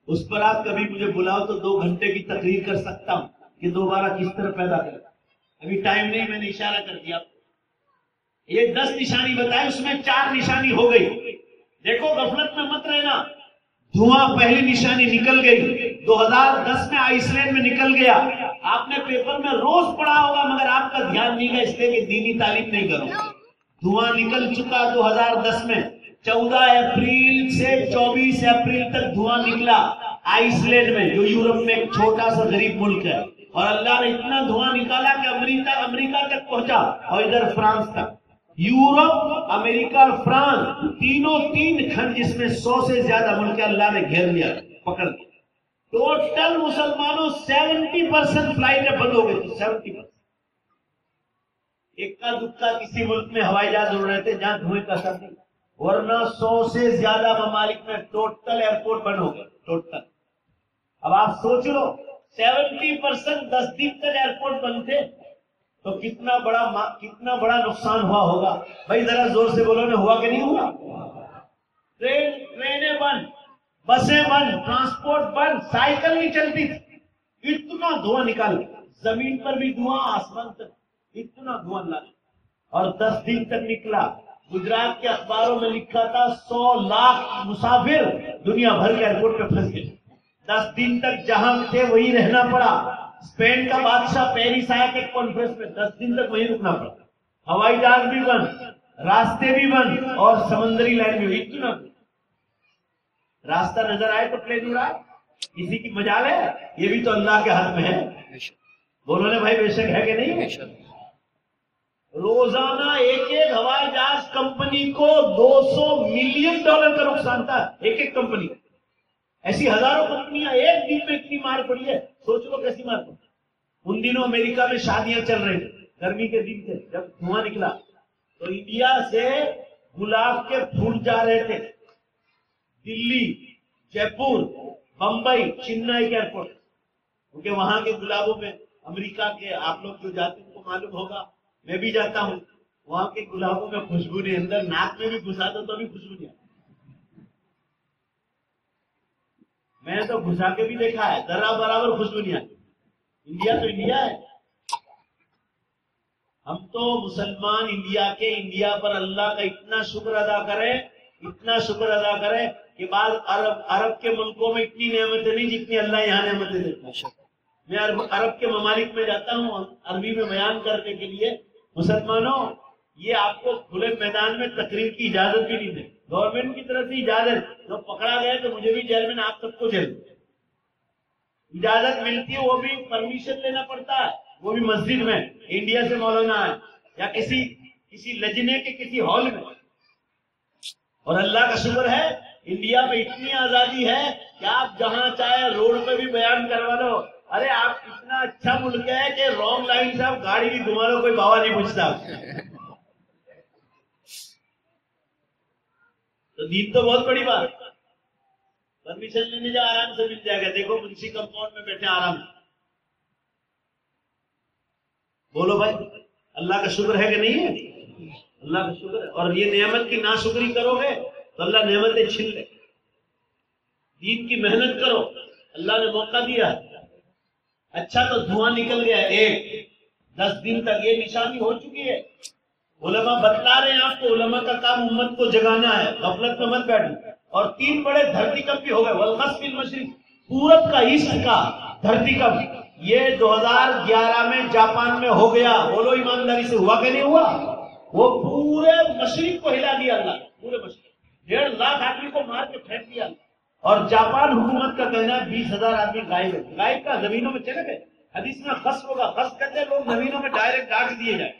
اس پر آپ کبھی مجھے بلاؤ تو 2 گھنٹے کی تقریر کر سکتا ہوں کہ دوبارہ کس طرح پیدا کرے۔ ابھی ٹائم نہیں، میں نے اشارہ کر دیا۔ یہ 10 نشانی بتائی، اس میں 4 نشانی ہو گئی۔ دیکھو غفلت میں مت رہنا، دھواں پہلی نشانی نکل گئی۔ 2010 میں آئس لینڈ میں نکل گیا، آپ نے پیپر میں روز پڑھا ہوگا مگر آپ کا دھیان نہیں گیا، اس لیے کہ دینی تعلیم نہیں کرو۔ دھواں نکل چکا 2010 میں، 14 اپریل سے 24 اپریل تک دھواں نکلا آئس لینڈ میں، جو یورپ میں ایک چھوٹا سا غریب ملک ہے، اور اللہ نے اتنا دھواں نکالا کہ امریکہ تک پہنچا، اور ادھر فرانس تک۔ یورپ، امریکہ اور فرانس تینوں 3 کھنڈ جس میں 100 سے زیادہ ملک اللہ نے گھیر لیا، پکڑ لیا۔ ٹوٹل مسلمانوں 70% فلائٹیں بند ہو گئی تھی، 70%۔ اکا دکا کسی ملک میں ہوائی جہاز اڑ رہے تھے جہاں دھوئیں کا اثر نہیں، ورنہ 100 سے زیادہ ممالک میں ٹوٹل ایئرپورٹ بند ہو گئے، ٹوٹل۔ اب آپ سوچ لو 70% 10 دن تک ایئرپورٹ بند تھے تو کتنا بڑا نقصان ہوا ہوگا۔ بھائی ذرا زور سے بولو نا، ہوا کہ نہیں ہوا؟ ٹرینیں بند، بسیں بند، ٹرانسپورٹ بند، سائیکل نہیں چلتی تھی، اتنا دھواں نکال، زمین پر بھی دھواں، آسمان تک اتنا دھواں لانا، اور 10 دن تک نکلا۔ گجرات کے اخباروں میں لکھا تھا 100 لاکھ مسافر دنیا بھر کے ایئرپورٹ پہ پھنس گئے۔ 10 دن تک جہاں تھے وہی رہنا پڑا۔ اسپین کا بادشاہ پیرس آیا کہ کانفرنس میں 10 دن تک وہیں رکنا پڑا۔ ہوائی جہاز بھی بند، راستے بھی بند، اور سمندری لائن بھی اتنا۔ راستہ نظر آئے تو پلین اڑائے، کسی کی مجال ہے؟ یہ بھی تو اللہ کے ہاتھ میں ہے۔ بولو نے بھائی بے شک ہے کہ نہیں؟ روزانہ ایک ہوائی جہاز کمپنی کو $200 ملین کا نقصان تھا، ایک کمپنی۔ ایسی ہزاروں کمپنیاں، ایک دن میں اتنی مار پڑی ہے، سوچ لو کیسی مار پڑی۔ ان دنوں امریکہ میں شادیاں چل رہی تھیں، گرمی کے دن تھے، جب دھواں نکلا تو انڈیا سے گلاب کے پھول جا رہے تھے دلی، جے پور، بمبئی، چنئی کے ایئرپورٹ، کیونکہ وہاں کے گلابوں میں، امریکہ کے آپ لوگ جو جاتے ہیں ان کو معلوم ہوگا، میں بھی جاتا ہوں، وہاں کے گلابوں میں خوشبو نہیں، اندر ناک میں بھی گھسا دو تو بھی خوشبو نہیں آتی۔ میں نے تو گھسا کے بھی دیکھا ہے، ذرا برابر خوشبو نہیں آتی۔ انڈیا تو انڈیا ہے، ہم تو مسلمان انڈیا پر اللہ کا اتنا شکر ادا کریں کہ بعض عرب کے ملکوں میں اتنی نعمتیں نہیں جتنی اللہ یہاں نعمتیں دیتا ہے. میں عرب کے ممالک میں جاتا ہوں عربی میں بیان کرنے کے لیے. مسلمانوں، یہ آپ کو کھلے میدان میں تقریر کی اجازت بھی نہیں دے. گورنمنٹ کی طرف سے اجازت، جو پکڑا گیا تو مجھے بھی جیل میں، آپ سب کو جیل اجازت ملتی ہے، وہ بھی پرمیشن لینا پڑتا ہے، وہ بھی مسجد میں انڈیا سے مولانا ہے یا کسی لجنے کے کسی ہال میں. اور اللہ کا شکر ہے انڈیا میں اتنی آزادی ہے کہ آپ جہاں چاہے روڈ پہ بھی بیان کروا لو. ارے آپ اتنا اچھا ملک ہے کہ رانگ لائن سے آپ گاڑی بھی گھما لو، کوئی بابا نہیں پوچھتا. تو دین تو بہت بڑی بات. پرمیشن لینے جا آرام سے مل جائے گا. دیکھو منشی کمپاؤنڈ میں بیٹھے آرام سے. بولو بھائی، اللہ کا شکر ہے کہ نہیں ہے؟ اللہ کا شکر ہے. اور یہ نعمت کی ناشکری کرو گے تو اللہ نعمتیں چھین لے. دین کی محنت کرو، اللہ نے موقع دیا. اچھا تو دھواں نکل گیا 10 دن تک، یہ نشانی ہو چکی ہے. علماء بتلا رہے ہیں آپ کو، علماء کا کام امت کو جگانا ہے، غفلت میں مت بیٹھنا. اور 3 بڑے دھرتی کمپ بھی ہو گئے. والخسف المشرق، پورب کا ایسٹ کا دھرتی کمپ، یہ 2011 میں جاپان میں ہو گیا. بولو ایمانداری سے، ہوا کہ نہیں ہوا؟ وہ پورے مشرق کو ہلا دیا اللہ، پورے مشرق 1.5 لاکھ آدمی کو مار کے پھینک دیا. اور جاپان حکومت کا کہنا ہے 20,000 آدمی غائب کا زمینوں میں چلے گئے. حدیث میں خسف ہوگا، خسف کہتے ہیں لوگ زمینوں میں ڈائریکٹ ڈاٹ دیے جائیں.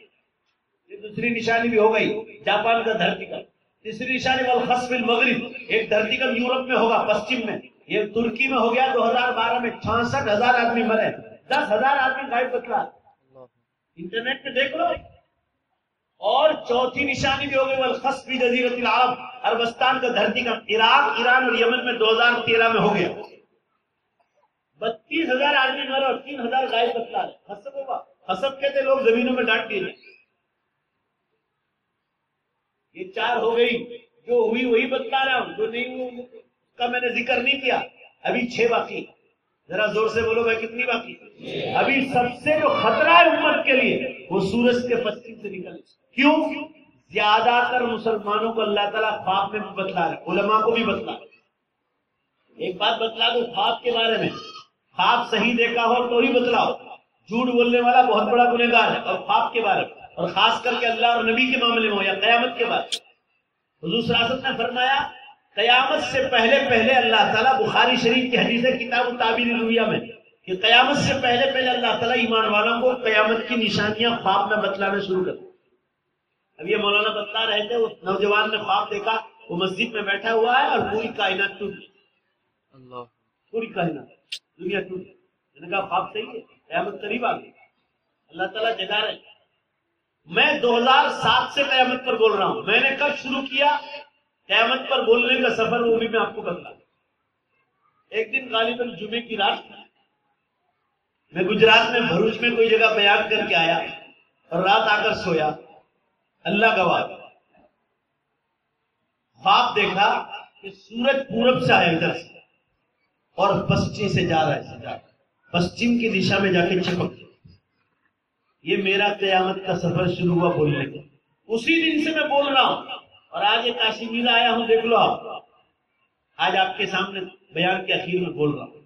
یہ دوسری نشانی بھی ہو گئی جاپان کا دھرتی کا. تیسری نشانی والخسف المغرب، ایک دھرتی کا یورپ میں ہوگا، پشچم میں. یہ ترکی میں ہو گیا 2012 میں 66,000 آدمی مرے، 10,000 آدمی غائب بتلا. انٹرنیٹ پہ دیکھ لو. اور چوتھی نشانی بھی ہو گئی والخسف جزیرۃ العرب، عربستان کا دھرتی کا. عراق، ایران اور یمن میں 2013 میں ہو گیا. 32,000 آدمی مرے اور 3,000 غائب بتلا. خسف ہوگا. خسف کہتے لوگ زمینوں میں ڈانٹ دیے. یہ 4 ہو گئی. جو ہوئی وہی بتلا رہا ہوں، جو نہیں ہوئی اس کا میں نے ذکر نہیں کیا. ابھی 6 باقی. ذرا زور سے بولو بھائی، کتنی باقی؟ ابھی سب سے جو خطرہ ہے امت کے لیے وہ سورج کے پشچم سے نکلے. کیوں؟ زیادہ تر مسلمانوں کو اللہ تعالیٰ خواب میں بھی بتلا رہے، علماء کو بھی بتلا رہے. ایک بات بتلا دو خواب کے بارے میں، خواب صحیح دیکھا ہو تو ہی بتلاؤ. جھوٹ بولنے والا بہت بڑا گنہگار ہے. اور خواب کے بارے میں، اور خاص کر کے اللہ اور نبی کے معاملے میں ہو یا قیامت کے بعد. حضور صلی اللہ علیہ وسلم نے فرمایا قیامت سے پہلے اللہ تعالیٰ، بخاری شریف کی حدیث ہے کتاب التعبیر الرؤیا میں، کہ قیامت سے پہلے اللہ تعالیٰ ایمان والوں کو قیامت کی نشانیاں خواب میں بتلانا شروع کر. اب یہ مولانا بتلا رہے تھے، اس نوجوان نے خواب دیکھا، وہ مسجد میں بیٹھا ہوا ہے اور پوری کائنات ٹوٹ گئی. اللہ، پوری کائنات دنیا ٹوٹ گئی. میں نے کہا خواب صحیح ہے، قیامت قریب آ گئی. اللہ تعالیٰ جگا رہے. میں 2007 سے قیامت پر بول رہا ہوں. میں نے کب شروع کیا قیامت پر بولنے کا سفر، وہ بھی میں آپ کو بتلا. ایک دن غالباً جمعے کی رات میں گجرات میں بھروچ میں کوئی جگہ بیان کر کے آیا اور رات آ کر سویا. اللہ گواہ، خواب دیکھا کہ سورج پورب سے آیا ادھر سے اور پشچم سے جا رہا ہے، پشچم کی دشا میں جا کے چپک. یہ میرا قیامت کا سفر شروع ہوا بولنے کا. اسی دن سے میں بول رہا ہوں. اور آج ایک کاشی میرا آیا ہوں، دیکھ لو آپ. آج آپ کے سامنے بیان کے اخیر میں بول رہا ہوں.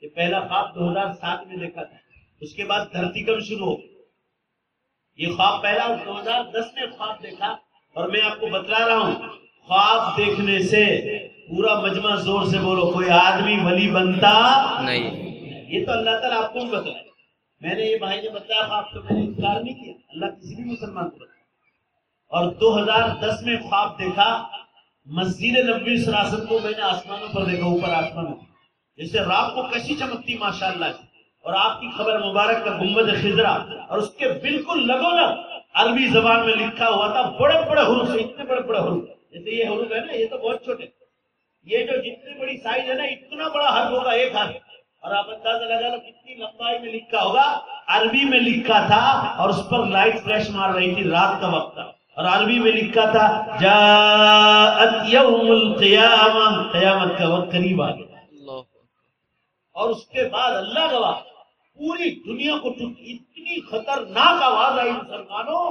یہ پہلا خواب 2007 میں دیکھا تھا. اس کے بعد دھرتی کم شروع ہو. یہ خواب پہلا 2010 میں خواب دیکھا. اور میں آپ کو بتلا رہا ہوں، خواب دیکھنے سے پورا مجمع زور سے بولو، کوئی آدمی ولی بنتا نہیں. یہ تو اللہ تعالیٰ آپ کو بھی بتائے. میں نے یہ بھائی نے بتایا خواب تو میں نے انکار نہیں کیا. اللہ کسی بھی مسلمان کو بتایا. اور 2010 میں خواب دیکھا، مسجد نبوی صلی اللہ علیہ وسلم کو میں نے آسمانوں پر دیکھا، اوپر آسمانوں جیسے رات کو کشی چمکتی ماشاءاللہ سے. اور آپ کی خبر مبارک کا گنبد خضرا، اور اس کے بالکل لگو لگ عربی زبان میں لکھا ہوا تھا بڑے بڑے حروف سے، اتنے بڑے بڑے حروف. جیسے یہ حروف ہے نا، یہ تو بہت چھوٹے. یہ جو جتنی بڑی سائز ہے نا، اتنا بڑا حرف ہوگا ایک حرف. اور آپ اندازہ لگا لو کتنی لمبائی میں لکھا ہوگا. عربی میں لکھا تھا اور اس پر لائٹ فلیش مار رہی تھی، رات کا وقت تھا. اور عربی میں لکھا تھا جاءت یوم القیامہ، قیامت کا وقت قریب آ گیا. اور اس کے بعد اللہ گواہ پوری دنیا کو اتنی خطرناک آواز آئی مسلمانوں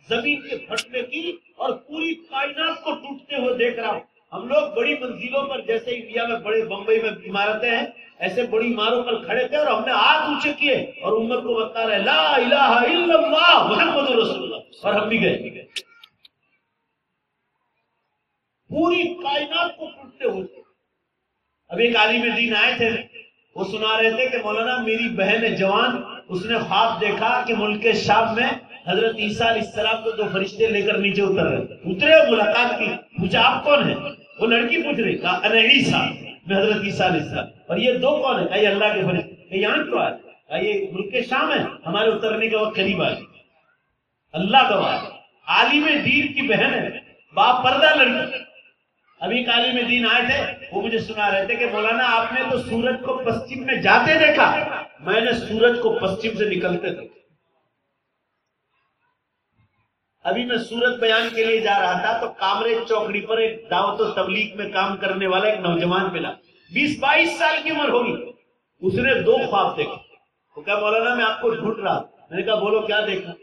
زمین کے پھٹنے کی، اور پوری کائنات کو ٹوٹتے ہوئے دیکھ رہا ہوں۔ ہم لوگ بڑی منزلوں پر، جیسے انڈیا میں بڑے بمبئی میں عمارتیں ہیں، ایسے بڑی عمارتوں پر کھڑے تھے اور ہم نے ہاتھ اونچے کیے اور امت کو بتا رہے لا الہ الا اللہ محمد رسول اللہ، اور ہم بھی گئے۔ پوری کائنات کو ٹوٹتے ہوئے۔ اب ایک عالم دین آئے تھے، وہ سنا رہے تھے کہ مولانا میری بہن ہے جوان، اس نے خواب دیکھا کہ ملک شام میں حضرت عیسیٰ علیہ السلام کو 2 فرشتے لے کر نیچے اترے اور ملاقات کی۔ پوچھا آپ کون ہیں؟ وہ لڑکی پوچھ رہی، کہا انا عیسیٰ، میں حضرت عیسیٰ علیہ السلام۔ اور یہ 2 کون ہیں؟ کہا یہ اللہ کے فرشتے۔ کہ یہاں کیوں آئے؟ کہا یہ ملک شام ہے، ہمارے اترنے کا وقت قریب آئے۔ اللہ گواہ، عالم دین کی بہن ہے، باپردہ لڑکی۔ ابھی ایک عالم دین آئے تھے، وہ مجھے سنا رہے تھے کہ مولانا آپ نے تو سورج کو پشچم میں جاتے دیکھا، میں نے سورج کو پشچم سے نکلتے دیکھا۔ ابھی میں سورت بیان کے لیے جا رہا تھا تو کامریج چوکڑی پر ایک دعوت و تبلیغ میں کام کرنے والا ایک نوجوان ملا، 20-22 سال کی عمر ہوگی۔ اس نے 2 خواب دیکھے۔ وہ کہا مولانا میں آپ کو ڈھونڈ رہا، میں نے کہا بولو کیا دیکھا؟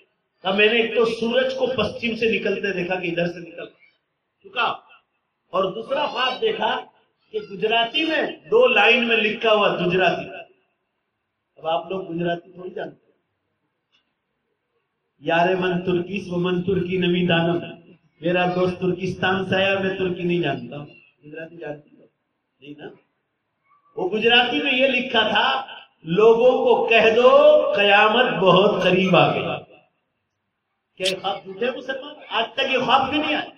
کہا میں نے ایک تو سورج کو پشچم سے نکلتے دیکھا کہ ادھر سے نکل چکا، اور دوسرا خواب دیکھا کہ گجراتی میں 2 لائن میں لکھا ہوا گجراتی۔ اب آپ لوگ گجراتی تھوڑی جانتے، یار من ترکیس و من ترکی نمی دانم، میرا دوست ترکستان سے آیا، میں ترکی نہیں جانتا ہوں۔ گجراتی جانتی ہو نہیں نا؟ وہ گجراتی میں یہ لکھا تھا، لوگوں کو کہہ دو قیامت بہت قریب آ گئی۔ کیا یہ خواب جھوٹے مسلمان؟ آج تک یہ خواب بھی نہیں آئے۔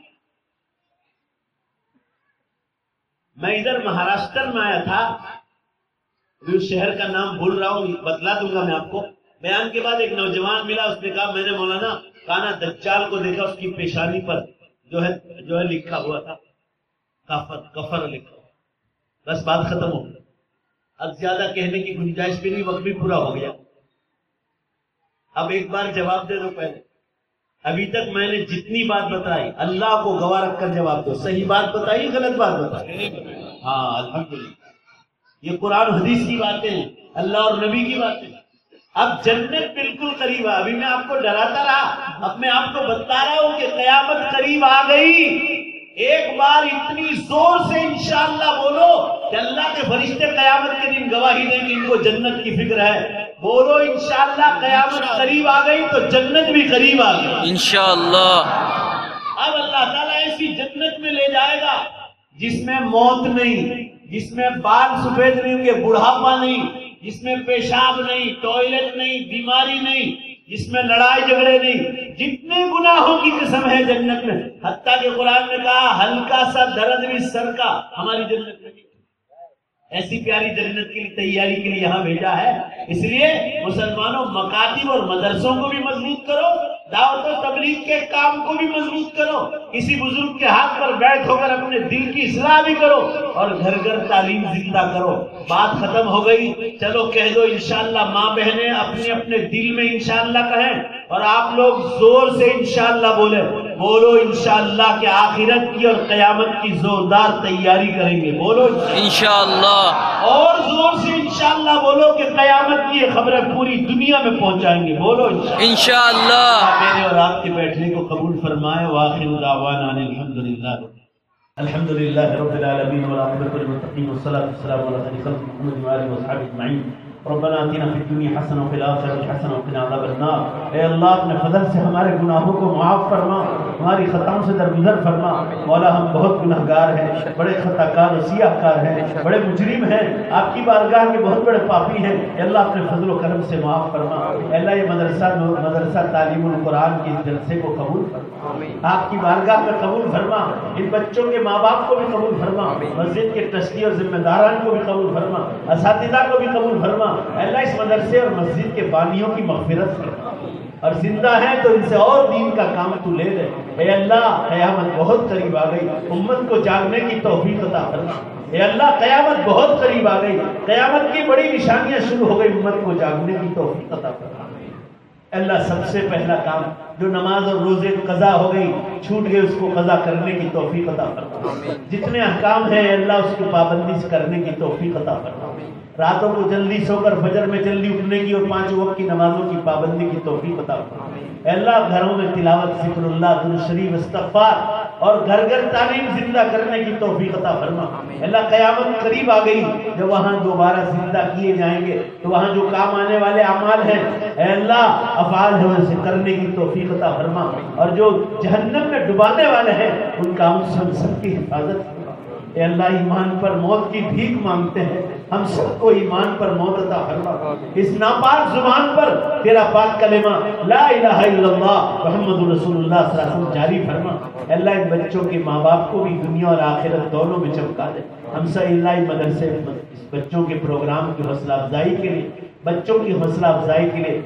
میں ادھر مہاراشٹر میں آیا تھا، اس شہر کا نام بھول رہا ہوں، بتلا دوں گا میں آپ کو۔ بیان کے بعد ایک نوجوان ملا، اس نے کہا میں نے مولانا کانا دجال کو دیکھا، اس کی پیشانی پر جو ہے لکھا ہوا تھا کفر لکھا ہوا۔ بس بات ختم ہو گئی، اب زیادہ کہنے کی گنجائش بھی نہیں، وقت بھی پورا ہو گیا۔ اب ایک بار جواب دے دو پہلے، ابھی تک میں نے جتنی بات بتائی اللہ کو گواہ رکھ کر جواب دو، صحیح بات بتائی غلط بات بتائی؟ ہاں الحمدللہ، یہ قرآن حدیث کی باتیں ہیں، اللہ اور نبی کی باتیں۔ اب جنت بالکل قریب ہے، ابھی میں آپ کو ڈراتا رہا، اب میں آپ کو بتا رہا ہوں کہ قیامت قریب آ گئی۔ ایک بار اتنی زور سے انشاءاللہ بولو کہ اللہ کے فرشتے قیامت کے دن گواہی دیں گے ان کو جنت کی فکر ہے۔ بولو انشاءاللہ قیامت قریب آ گئی تو جنت بھی قریب آ گئی انشاءاللہ۔ اب اللہ تعالیٰ ایسی جنت میں لے جائے گا جس میں موت نہیں، جس میں بال سفید نہیں ہوں گے، بڑھاپا نہیں، جس میں پیشاب نہیں، ٹوائلٹ نہیں، بیماری نہیں، جس میں لڑائی جھگڑے نہیں، جتنے گناہوں کی قسم ہے جنت میں، حتیٰ کہ قرآن نے کہا ہلکا سا درد بھی سر کا ہماری جنت میں۔ ایسی پیاری جنت کی تیاری کے لیے یہاں بھیجا ہے۔ اس لیے مسلمانوں مکاتب اور مدرسوں کو بھی مضبوط کرو، دعوت و تبلیغ کے کام کو بھی مضبوط کرو، کسی بزرگ کے ہاتھ پر بیٹھ ہو کر اپنے دل کی اصلاح بھی کرو، اور گھر گھر تعلیم زندہ کرو۔ بات ختم ہو گئی، چلو کہہ دو انشاءاللہ، ماں بہنیں اپنے اپنے دل میں انشاءاللہ کہیں، اور آپ لوگ زور سے انشاءاللہ بولے، بولو انشاءاللہ کہ آخرت کی اور قیامت کی زوردار تیاری کریں گے، بولو انشاءاللہ، اور زور سے انشاءاللہ بولو کہ قیامت کی یہ خبریں پوری دنیا میں پہنچائیں گے، بولو انشاءاللہ۔ میرے اور آپ کے بیٹھنے کو قبول فرمائے، وآخر دعوانا الحمدللہ رب العالمین والعاقبۃ للمتقین والصلاۃ والسلام علی خیر خلق محمد وآلہ وصحبہ اجمعین۔ ربنا آتنا فی الدنیا حسنہ وفی الآخرۃ حسنہ وقنا عذاب النار۔ اے اللہ اپنے فضل سے ہمارے گناہوں کو معاف فرما، ہماری خطاؤں سے درگزر فرما۔ مولا ہم بہت گناہ گار ہیں، بڑے خطا کار و سیاہ کار ہیں، بڑے مجرم ہیں، آپ کی بارگاہ کے بہت بڑے پاپی ہیں۔ اے اللہ اپنے فضل و کرم سے معاف فرما۔ اے اللہ یہ مدرسہ تعلیم القرآن کے جلسے کو قبول فرما، آپ کی بارگاہ میں قبول فرما۔ ان بچوں کے ماں باپ کو بھی قبول فرما، مسجد کے ٹرسٹی اور ذمہ داران کو بھی قبول فرما، اساتذہ کو بھی قبول فرما۔ اے اللہ اس مدرسے اور مسجد کے بانیوں کی مغفرت فرما، اور زندہ ہیں تو ان سے اور دین کا کام تو لے لے۔ اے اللہ قیامت بہت قریب آ گئی، امت کو جاگنے کی توفیق عطا فرما۔ اے اللہ قیامت بہت قریب آ گئی، قیامت کی بڑی نشانیاں شروع ہو گئی، امت کو جاگنے کی توفیق عطا فرما۔ اللہ سب سے پہلا کام جو نماز اور روزے قضا ہو گئی، چھوٹ گئی، اس کو قضا کرنے کی توفیق عطا فرما۔ جتنے احکام ہیں اللہ اس کی پابندی سے کرنے کی توفیق عطا فرما۔ راتوں کو جلدی سو کر فجر میں جلدی اٹھنے کی اور 5 وقت کی نمازوں کی پابندی کی توفیق عطا فرما۔ اے اللہ گھروں میں تلاوت، ذکر اللہ، درود شریف، استغفار اور گھر گھر تعلیم زندہ کرنے کی توفیق عطا فرما۔ اے اللہ قیامت قریب آ گئی، جب وہاں دوبارہ زندہ کیے جائیں گے تو وہاں جو کام آنے والے اعمال ہیں اے اللہ افعال ہے ان سے کرنے کی توفیق عطا فرما، اور جو جہنم میں ڈبانے والے ہیں ان کاموں سے ہم سب کی حفاظت فرما۔ اے اللہ ایمان پر موت کی بھیک مانگتے ہیں، ہم سب کو ایمان پر موت عطا فرما۔ اس ناپاک زبان پر تیرا پاک کلمہ لا الہ الا اللہ محمد رسول اللہ صلی اللہ علیہ وسلم جاری فرما۔ اے اللہ ان بچوں کے ماں باپ کو بھی دنیا اور آخرت دونوں میں چمکا دے۔ ہم سب اللہ مدرسے اس بچوں کے پروگرام کی حوصلہ افزائی کے لیے، بچوں کی حوصلہ افزائی کے لیے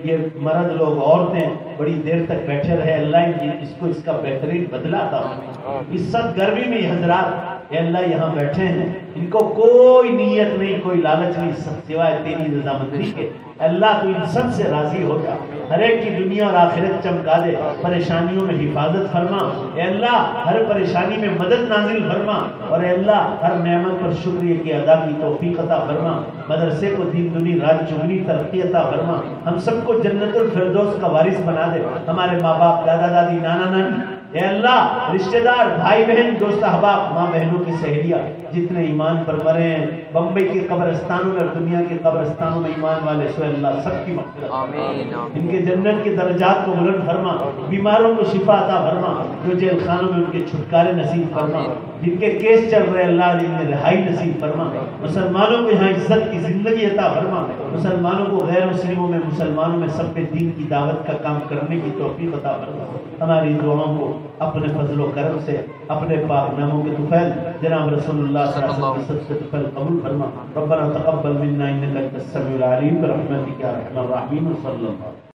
یہ مرد لوگ، عورتیں بڑی دیر تک بیٹھے رہے، اللہ اس کا بہترین بدلہ عطا فرما۔ اس سخت گرمی میں یہ حضرات اے اللہ یہاں بیٹھے ہیں، ان کو کوئی نیت نہیں، کوئی لالچ نہیں، سوائے تیری رضامندی کے۔ اللہ تو ان سب سے راضی ہو جا، ہر ایک کی دنیا اور آخرت چمکا دے، پریشانیوں میں حفاظت فرما۔ اے اللہ ہر پریشانی میں مدد نازل فرما، اور اے اللہ ہر نعمت پر شکریہ کی ادا کی توفیق عطا فرما۔ مدرسے کو دین دنی رات چگنی ترقی عطا فرما۔ ہم سب کو جنت الفردوس کا وارث بنا دے، ہمارے ماں باپ، دادا دادی، نانا نانی، اے اللہ رشتہ دار، بھائی بہن، دوست احباب، ماں بہنوں کی سہیلیاں جتنے ایمان پر مرے ہیں بمبئی کے قبرستانوں میں اور دنیا کے قبرستانوں میں ایمان والے، سو اللہ سب کی مغفرت آمین، ان کے جنت کے درجات کو بلند فرما، بیماروں کو شفا عطا فرما، جو جیل خانوں میں ان کے چھٹکارے نصیب فرما، جن کے کیس چل رہے اللہ جن میں رہائی نصیب فرما، مسلمانوں کو یہاں عزت کی زندگی عطا فرما، مسلمانوں کو غیر مسلموں میں، مسلمانوں میں سب پہ دین کی دعوت کا کام کرنے کی توفیق عطا فرما۔ ہماری دعاؤں کو اپنے فضل و کرم سے، اپنے پاک ناموں کے طفیل جناب رسول اللہ صلی اللہ علیہ وسلم سے طفیل قبول فرما۔ ربنا تقبل منا انک انت السمیع العلیم برحمتک یا ارحم الراحمین، صلی اللہ علیہ وسلم۔